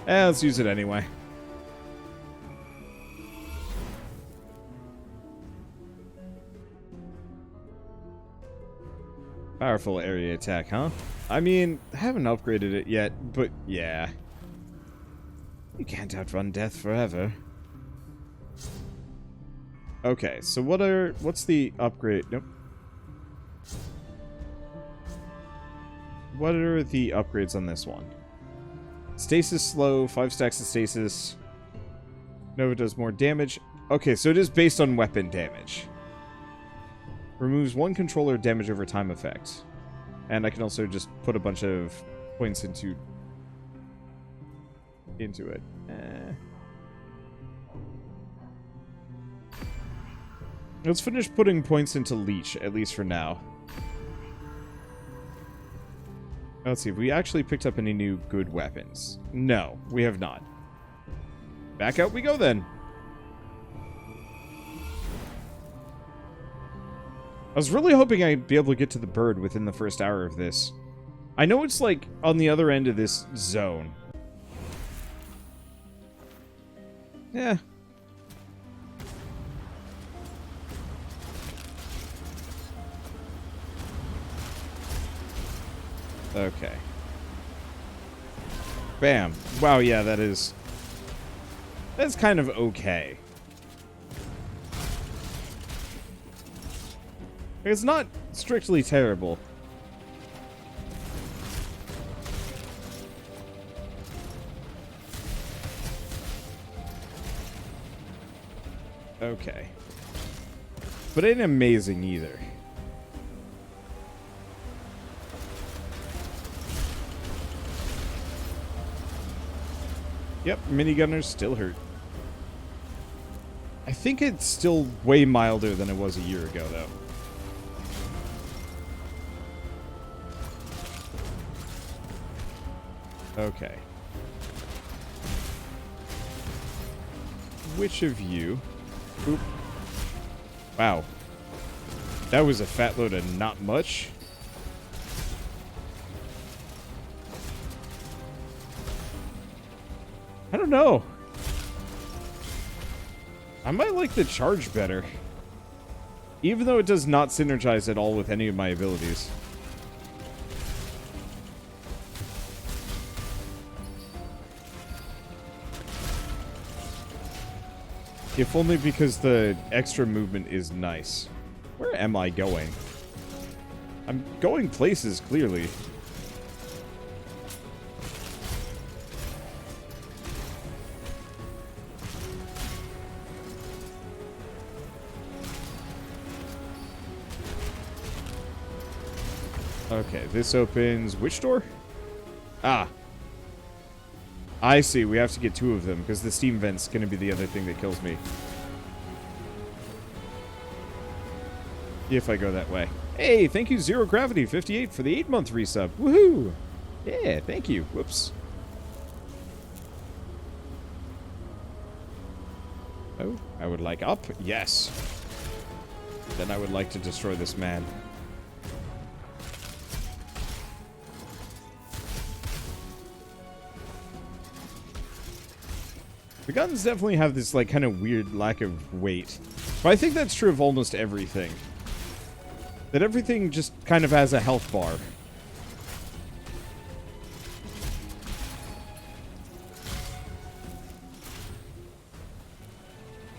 Let's use it anyway. Powerful area attack, huh? I mean, I haven't upgraded it yet, but yeah. You can't outrun death forever. Okay, so what's the upgrade? Nope. What are the upgrades on this one? Stasis slow, 5 stacks of stasis. Nova does more damage. Okay, so it is based on weapon damage. Removes 1 controller damage over time effect. And I can also just put a bunch of points into it. Let's finish putting points into Leech, at least for now. Let's see, have we actually picked up any new good weapons? No, we have not. Back out we go then. I was really hoping I'd be able to get to the bird within the first hour of this. I know it's like on the other end of this zone. Yeah. Okay. Bam. Wow, yeah, that's kind of okay. It's not strictly terrible. Okay. But it ain't amazing either. Yep, minigunners still hurt. I think it's still way milder than it was a year ago, though. Okay. Which of you... Oop. Wow. That was a fat load of not much. I don't know. I might like the charge better. Even though it does not synergize at all with any of my abilities. If only because the extra movement is nice. Where am I going? I'm going places, clearly. Okay, this opens which door? Ah. I see, we have to get 2 of them, because the steam vent's going to be the other thing that kills me. If I go that way. Hey, thank you, Zero Gravity 58 for the 8-month resub. Woohoo! Yeah, thank you. Whoops. Oh, I would like up. Yes. Then I would like to destroy this man. The guns definitely have this, like, kind of weird lack of weight. But I think that's true of almost everything. That everything just kind of has a health bar.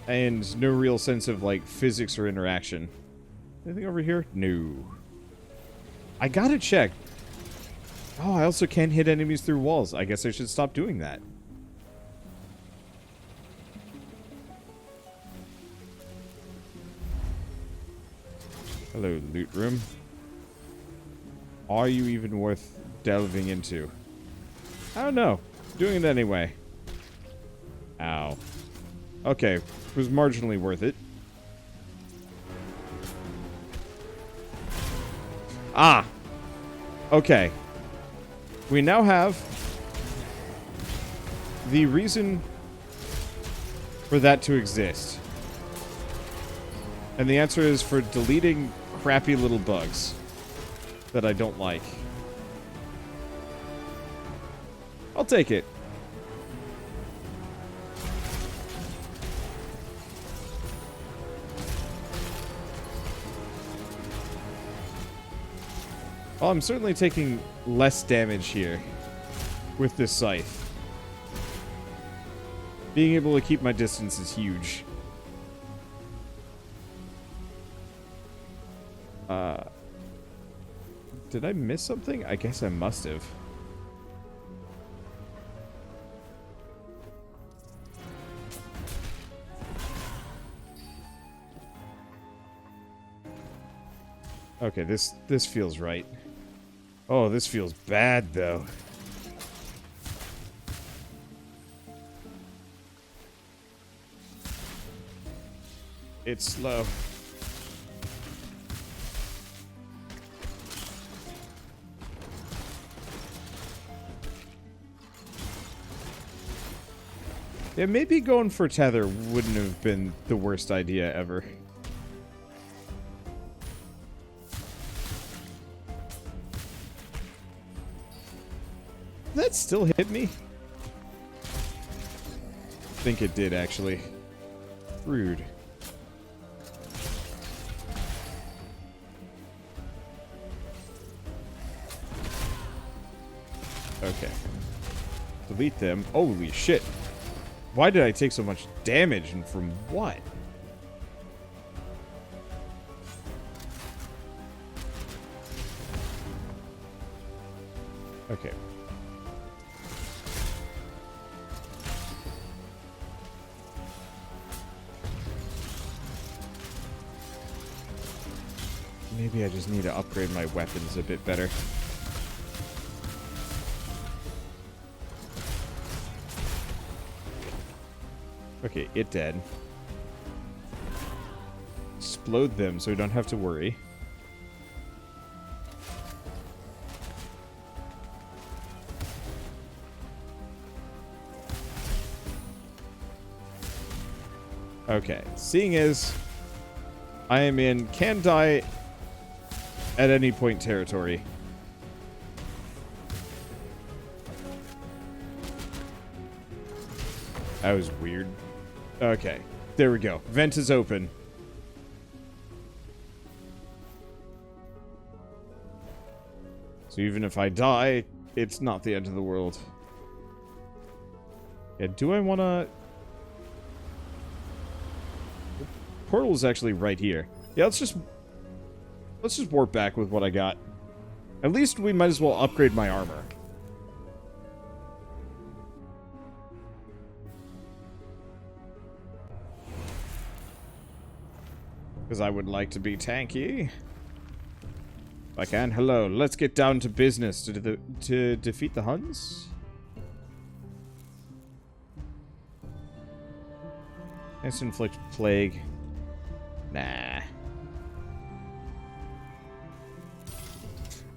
And no real sense of, like, physics or interaction. Anything over here? No. I gotta check. Oh, I also can't hit enemies through walls. I guess I should stop doing that. Hello, loot room. Are you even worth delving into? I don't know. Doing it anyway. Ow. Okay, was marginally worth it. Ah! Okay. We now have the reason for that to exist. And the answer is for deleting crappy little bugs that I don't like. I'll take it. Well, I'm certainly taking less damage here with this scythe. Being able to keep my distance is huge. Did I miss something? I guess I must have. Okay, this feels right. Oh, this feels bad, though. It's slow. Yeah, maybe going for tether wouldn't have been the worst idea ever. Did that still hit me? I think it did, actually. Rude. Okay. Delete them. Holy shit. Why did I take so much damage, and from what? Okay. Maybe I just need to upgrade my weapons a bit better. Okay, it dead. Explode them so we don't have to worry. Okay, seeing as I am in can die at any point territory. That was weird. Okay, there we go. Vent is open. So even if I die, it's not the end of the world. Yeah, do I want to... The portal is actually right here. Yeah, let's just warp back with what I got. At least we might as well upgrade my armor. Because I would like to be tanky. If I can. Hello, let's get down to business to defeat the Huns. Let's inflict plague. Nah.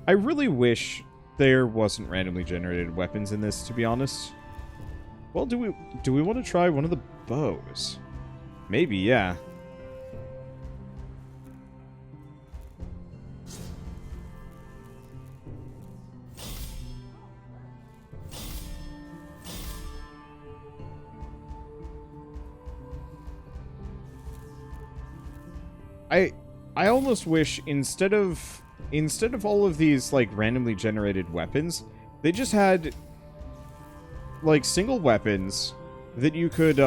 I really wish there wasn't randomly generated weapons in this, to be honest. Well, do we want to try one of the bows? Maybe, yeah. I almost wish instead of all of these like randomly generated weapons, they just had like single weapons that you could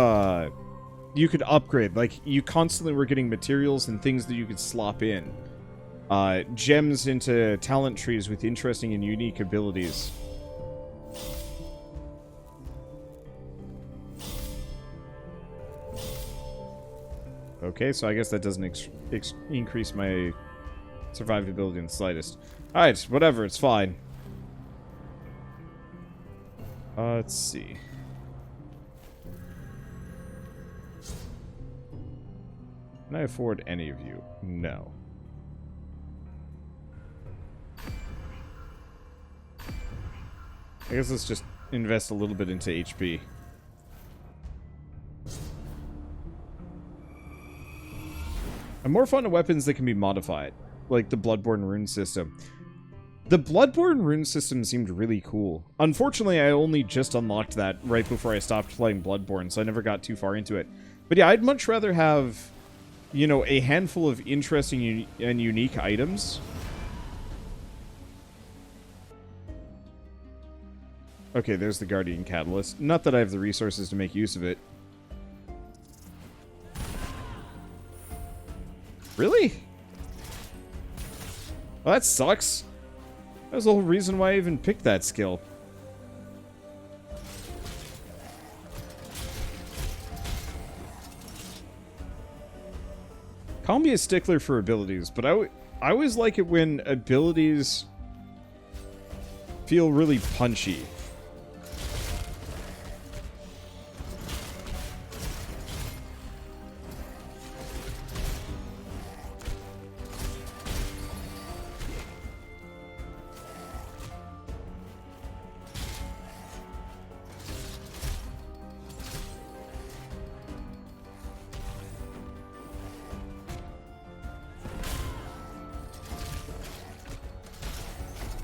upgrade. Like you constantly were getting materials and things that you could slop in. Gems into talent trees with interesting and unique abilities. Okay, so I guess that doesn't increase my survivability in the slightest. Alright, whatever, it's fine. Let's see. Can I afford any of you? No. I guess let's just invest a little bit into HP. I'm more fond of weapons that can be modified, like the Bloodborne rune system. The Bloodborne rune system seemed really cool. Unfortunately, I only just unlocked that right before I stopped playing Bloodborne, so I never got too far into it. But yeah, I'd much rather have, you know, a handful of interesting and unique items. Okay, there's the Guardian Catalyst. Not that I have the resources to make use of it. Really? Well, that sucks. That was the whole reason why I even picked that skill. Call me a stickler for abilities, but I always like it when abilities feel really punchy.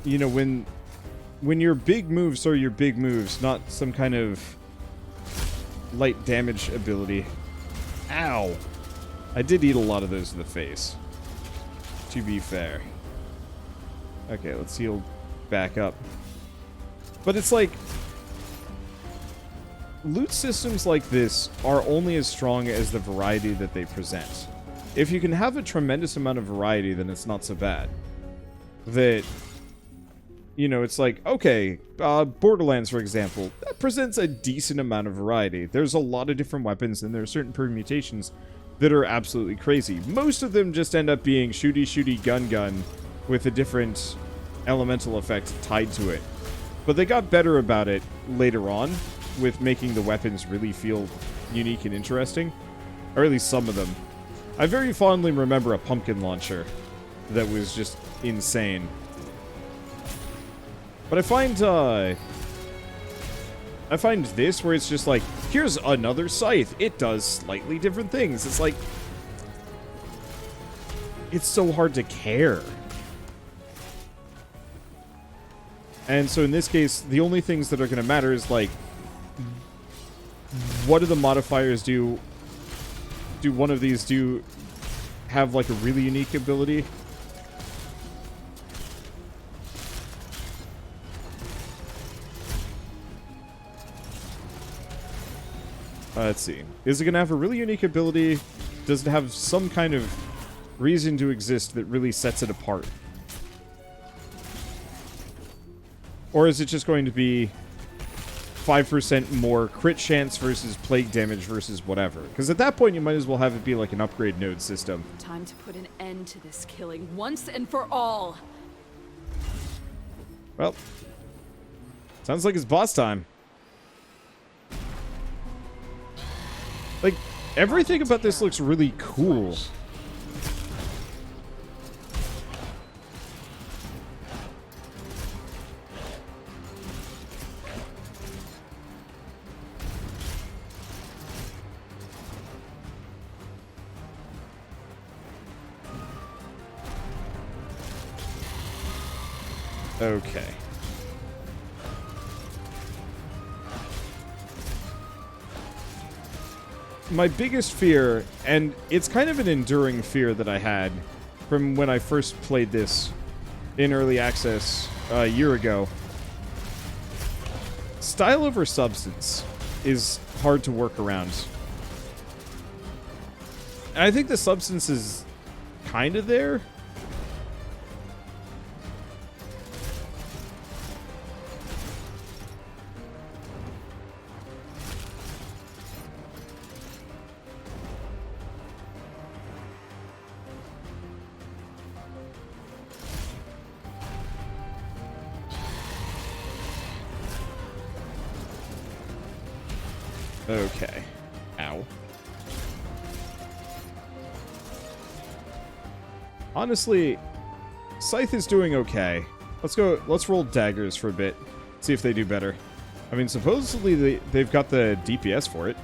You know, when your big moves are your big moves, not some kind of light damage ability. Ow! I did eat a lot of those in the face, to be fair. Okay, let's heal back up. But it's like, loot systems like this are only as strong as the variety that they present. If you can have a tremendous amount of variety, then it's not so bad. That... You know, it's like, okay, Borderlands, for example, that presents a decent amount of variety. There's a lot of different weapons, and there are certain permutations that are absolutely crazy. Most of them just end up being shooty, gun, with a different elemental effect tied to it. But they got better about it later on, with making the weapons really feel unique and interesting. Or at least some of them. I very fondly remember a pumpkin launcher that was just insane. But I find this where it's just like, here's another scythe. It does slightly different things. It's like, it's so hard to care. And so in this case, the only things that are going to matter is like what do the modifiers do? Do one of these have like a really unique ability? Let's see. Is it going to have a really unique ability? Does it have some kind of reason to exist that really sets it apart? Or is it just going to be 5% more crit chance versus plague damage versus whatever? Because at that point, you might as well have it be like an upgrade node system. Time to put an end to this killing once and for all. Well, sounds like it's boss time. Like, everything about this looks really cool. Okay. My biggest fear, and it's kind of an enduring fear that I had from when I first played this in early access a year ago. Style over substance is hard to work around. And I think the substance is kind of there. Okay. Ow. Honestly, Scythe is doing okay. Let's roll daggers for a bit. See if they do better. I mean, supposedly they've got the DPS for it.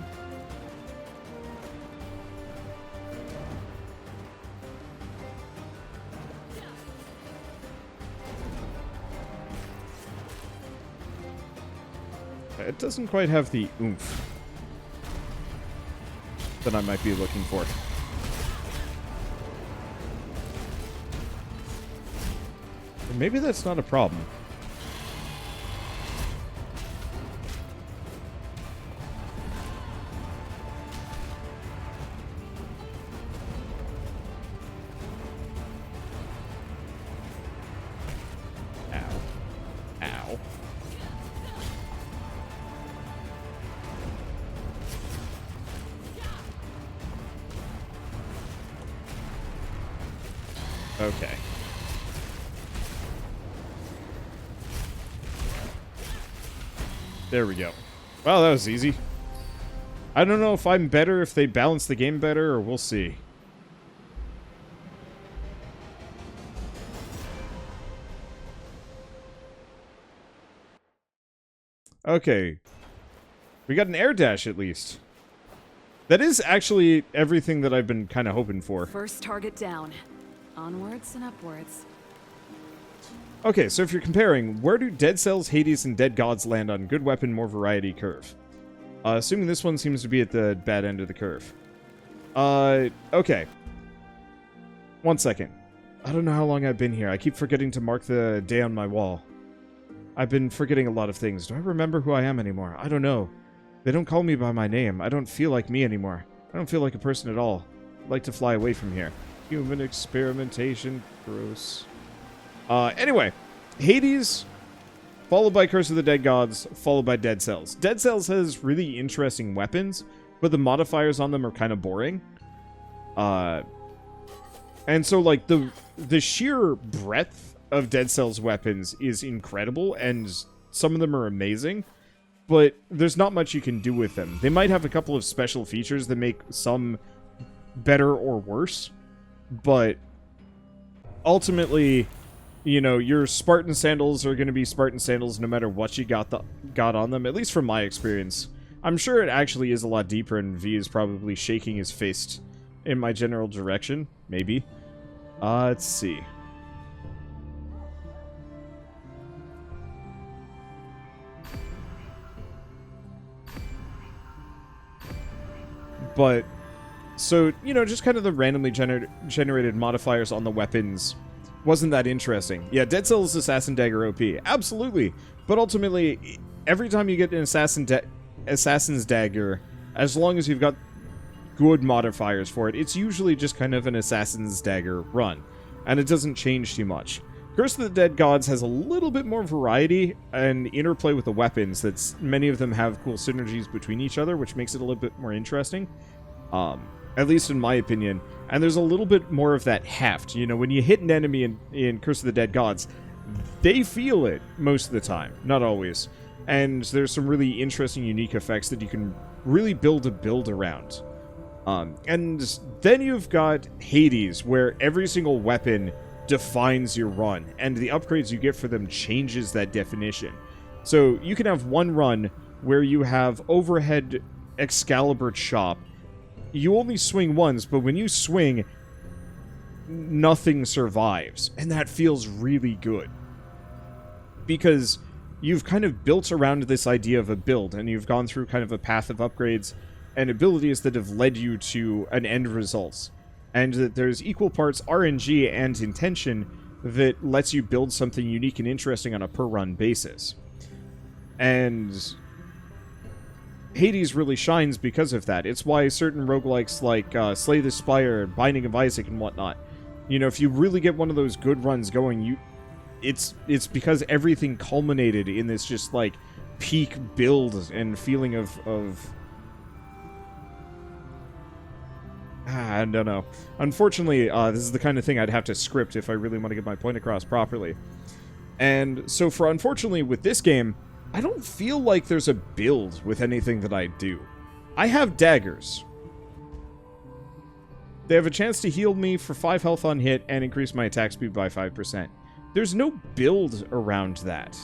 It doesn't quite have the oomph that I might be looking for. And maybe that's not a problem. Ow. Ow. Okay. There we go. Well, that was easy. I don't know if I'm better, if they balance the game better, or we'll see. Okay. We got an air dash, at least. That is actually everything that I've been kind of hoping for. First target down. Onwards and upwards. Okay, so if you're comparing, where do Dead Cells, Hades, and Dead Gods land on good weapon, more variety curve? Assuming this one seems to be at the bad end of the curve. Okay. 1 second. I don't know how long I've been here. I keep forgetting to mark the day on my wall. I've been forgetting a lot of things. Do I remember who I am anymore? I don't know. They don't call me by my name. I don't feel like me anymore. I don't feel like a person at all. I'd like to fly away from here. Human experimentation. Gross. Anyway. Hades, followed by Curse of the Dead Gods, followed by Dead Cells. Dead Cells has really interesting weapons, but the modifiers on them are kind of boring. And so, like, the sheer breadth of Dead Cells weapons is incredible, and some of them are amazing, but there's not much you can do with them. They might have a couple of special features that make some better or worse, but ultimately, you know, your Spartan sandals are going to be Spartan sandals no matter what you got on them, at least from my experience. I'm sure it actually is a lot deeper, and V is probably shaking his fist in my general direction. Maybe. Let's see. But, so, you know, just kind of the randomly generated modifiers on the weapons wasn't that interesting. Yeah, Dead Cell's Assassin Dagger OP, absolutely. But ultimately, every time you get an Assassin's Dagger, as long as you've got good modifiers for it, it's usually just kind of an Assassin's Dagger run, and it doesn't change too much. Curse of the Dead Gods has a little bit more variety and interplay with the weapons. Many of them have cool synergies between each other, which makes it a little bit more interesting. At least in my opinion. And there's a little bit more of that heft. You know, when you hit an enemy in Curse of the Dead Gods, they feel it most of the time. Not always. And there's some really interesting, unique effects that you can really build a build around. And then you've got Hades, where every single weapon defines your run, and the upgrades you get for them changes that definition. So you can have one run where you have overhead Excalibur chop. You only swing once, but when you swing, nothing survives, and that feels really good. Because you've kind of built around this idea of a build, and you've gone through kind of a path of upgrades and abilities that have led you to an end result. And that there's equal parts RNG and intention that lets you build something unique and interesting on a per-run basis. And Hades really shines because of that. It's why certain roguelikes like Slay the Spire, Binding of Isaac, and whatnot, you know, if you really get one of those good runs going, it's because everything culminated in this just, like, peak build and feeling of I don't know. Unfortunately, this is the kind of thing I'd have to script if I really want to get my point across properly. And so unfortunately, with this game, I don't feel like there's a build with anything that I do. I have daggers. They have a chance to heal me for 5 health on hit and increase my attack speed by 5%. There's no build around that.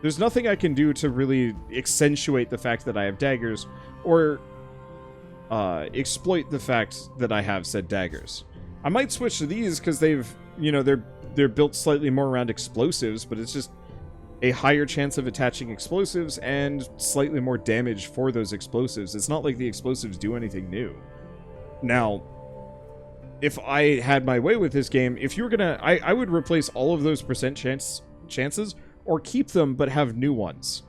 There's nothing I can do to really accentuate the fact that I have daggers, or exploit the fact that I have said daggers. I might switch to these because they've, you know, they're built slightly more around explosives, but it's just a higher chance of attaching explosives and slightly more damage for those explosives. It's not like the explosives do anything new. Now, if I had my way with this game, if you were gonna, I would replace all of those percent chances, or keep them but have new ones.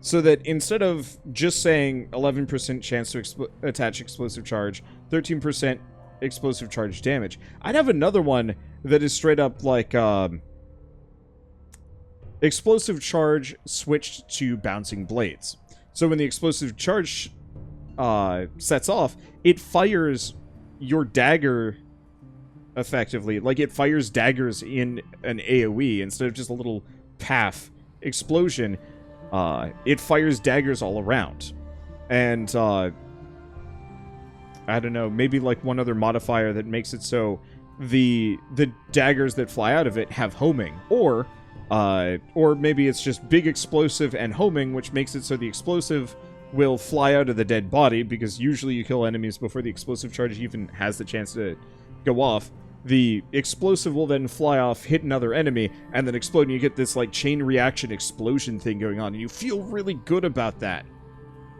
So that instead of just saying 11% chance to attach explosive charge, 13% explosive charge damage, I'd have another one that is straight up like explosive charge switched to bouncing blades. So when the explosive charge sets off, it fires your dagger effectively. Like, it fires daggers in an AoE instead of just a little path explosion. It fires daggers all around. And, I don't know, maybe like one other modifier that makes it so the daggers that fly out of it have homing. Or maybe it's just big explosive and homing, which makes it so the explosive will fly out of the dead body, because usually you kill enemies before the explosive charge even has the chance to go off. The explosive will then fly off, hit another enemy, and then explode, and you get this, like, chain reaction explosion thing going on, and you feel really good about that.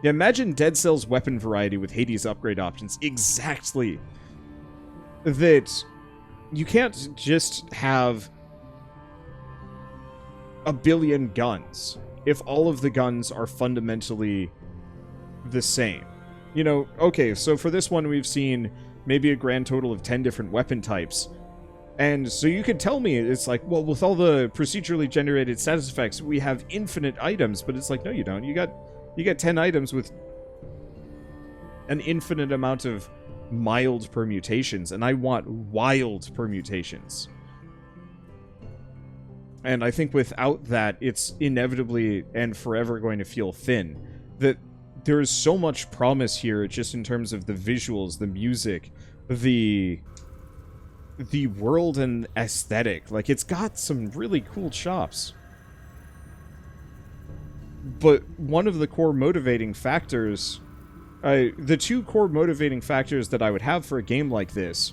Yeah, imagine Dead Cell's weapon variety with Hades upgrade options. Exactly. That you can't just have a billion guns if all of the guns are fundamentally the same. You know, okay, so for this one we've seen maybe a grand total of 10 different weapon types. And so you could tell me, it's like, well, with all the procedurally generated status effects, we have infinite items, but it's like, no, you don't. You got 10 items with an infinite amount of mild permutations, and I want wild permutations. And I think without that, it's inevitably and forever going to feel thin. That there is so much promise here, just in terms of the visuals, the music, the world and aesthetic. Like, it's got some really cool chops. But one of the core motivating factors, the two core motivating factors that I would have for a game like this,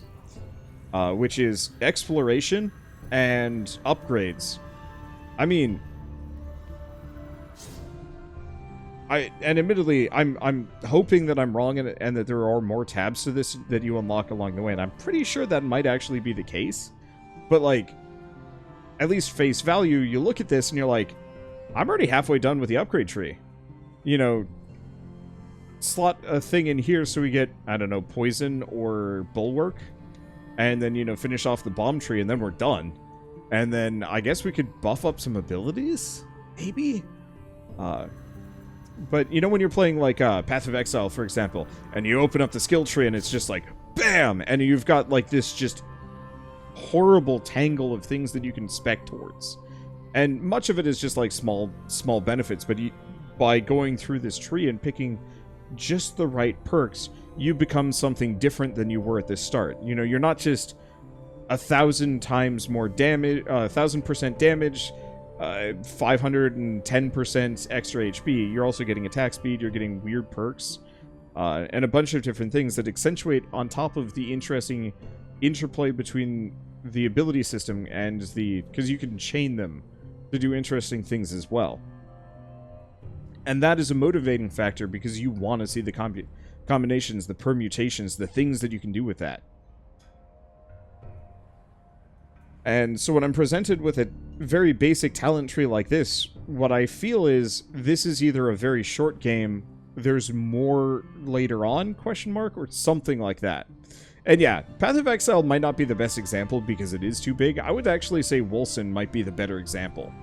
which is exploration and upgrades. I mean, and admittedly, I'm hoping that I'm wrong and that there are more tabs to this that you unlock along the way, and I'm pretty sure that might actually be the case. But like, at least face value, you look at this and you're like, I'm already halfway done with the upgrade tree. You know, slot a thing in here so we get, I don't know, poison or bulwark, and then, you know, finish off the bomb tree, and then we're done. And then I guess we could buff up some abilities, maybe? But, you know, when you're playing, like, Path of Exile, for example, and you open up the skill tree and it's just like, BAM! And you've got, like, this just horrible tangle of things that you can spec towards. And much of it is just, like, small benefits, but by going through this tree and picking just the right perks, you become something different than you were at the start. You know, you're not just 1,000 times more damage, 1,000% damage, 510% extra HP. You're also getting attack speed, you're getting weird perks, and a bunch of different things that accentuate on top of the interesting interplay between the ability system and because you can chain them to do interesting things as well. And that is a motivating factor because you want to see the combinations, the permutations, the things that you can do with that. And so when I'm presented with a very basic talent tree like this, what I feel is this is either a very short game, there's more later on, question mark, or something like that. And yeah, Path of Exile might not be the best example because it is too big. I would actually say Wolcen might be the better example.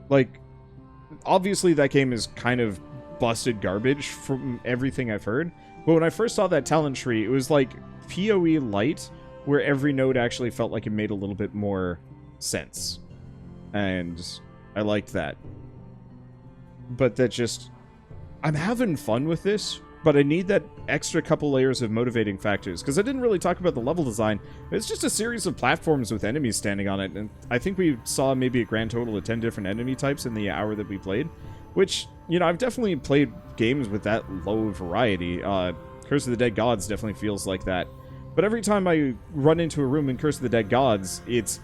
Like, obviously that game is kind of busted garbage from everything I've heard, but when I first saw that talent tree, it was like PoE light, where every node actually felt like it made a little bit more sense. And I liked that. But that just... I'm having fun with this, but I need that extra couple layers of motivating factors, because I didn't really talk about the level design. It's just a series of platforms with enemies standing on it, and I think we saw maybe a grand total of 10 different enemy types in the hour that we played, which, you know, I've definitely played games with that low variety. Curse of the Dead Gods definitely feels like that. But every time I run into a room in Curse of the Dead Gods, it's,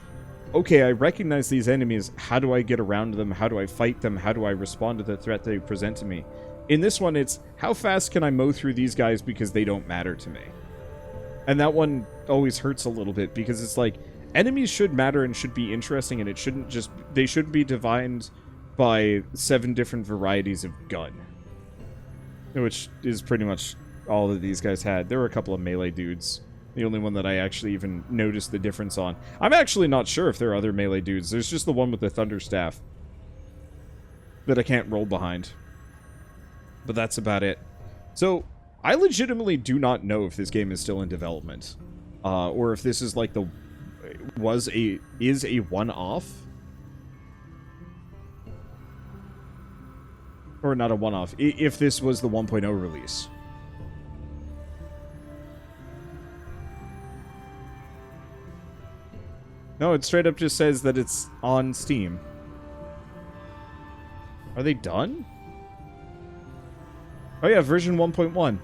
okay, I recognize these enemies, how do I get around them, how do I fight them, how do I respond to the threat they present to me? In this one, it's, how fast can I mow through these guys because they don't matter to me? And that one always hurts a little bit, because it's like, enemies should matter and should be interesting, and it shouldn't just, they shouldn't be defined by 7 different varieties of gun. Which is pretty much all that these guys had. There were a couple of melee dudes. The only one that I actually even noticed the difference on. I'm actually not sure if there are other melee dudes. There's just the one with the thunder staff that I can't roll behind. But that's about it. So, I legitimately do not know if this game is still in development. Or if this is like is a one-off. Or not a one-off. If this was the 1.0 release. No, it straight up just says that it's on Steam. Are they done? Oh yeah, version 1.1.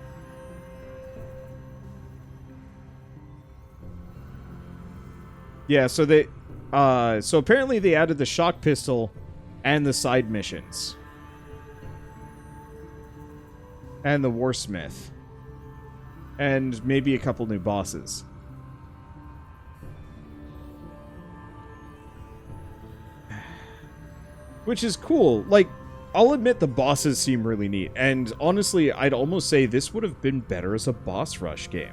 Yeah, so they... so apparently they added the shock pistol and the side missions. And the warsmith. And maybe a couple new bosses. Which is cool. Like, I'll admit the bosses seem really neat. And honestly, I'd almost say this would have been better as a boss rush game.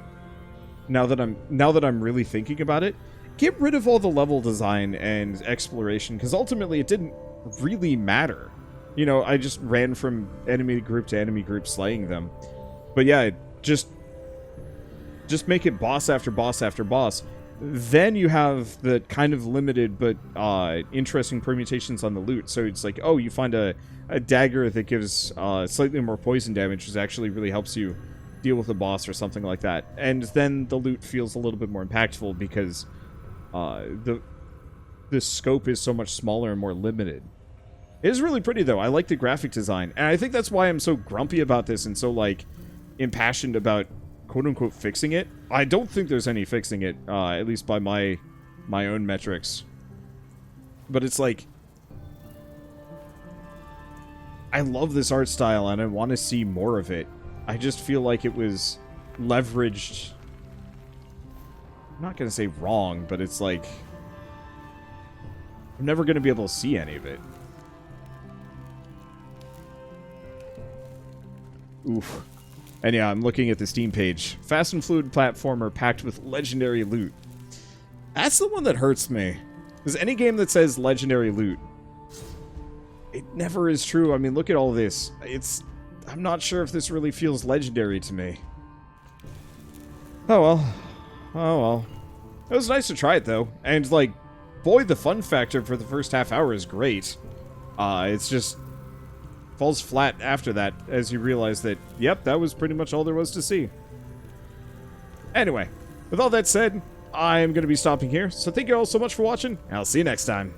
Now that I'm really thinking about it, get rid of all the level design and exploration, because ultimately it didn't really matter. You know, I just ran from enemy group to enemy group slaying them. But yeah, just make it boss after boss after boss. Then you have the kind of limited but interesting permutations on the loot. So it's like, oh, you find a dagger that gives slightly more poison damage, which actually really helps you deal with a boss or something like that. And then the loot feels a little bit more impactful because the scope is so much smaller and more limited. It is really pretty, though. I like the graphic design. And I think that's why I'm so grumpy about this and so, like, impassioned about quote-unquote fixing it. I don't think there's any fixing it, at least by my own metrics. But it's like... I love this art style and I want to see more of it. I just feel like it was leveraged. I'm not going to say wrong, but it's like I'm never going to be able to see any of it. Oof. And yeah, I'm looking at the Steam page. Fast and fluid platformer packed with legendary loot. That's the one that hurts me. Because any game that says legendary loot, it never is true. I mean, look at all this. I'm not sure if this really feels legendary to me. Oh well. Oh well. It was nice to try it though. And like, boy, the fun factor for the first half hour is great. It's just falls flat after that as you realize that, yep, that was pretty much all there was to see. Anyway, with all that said, I am going to be stopping here, so thank you all so much for watching, and I'll see you next time.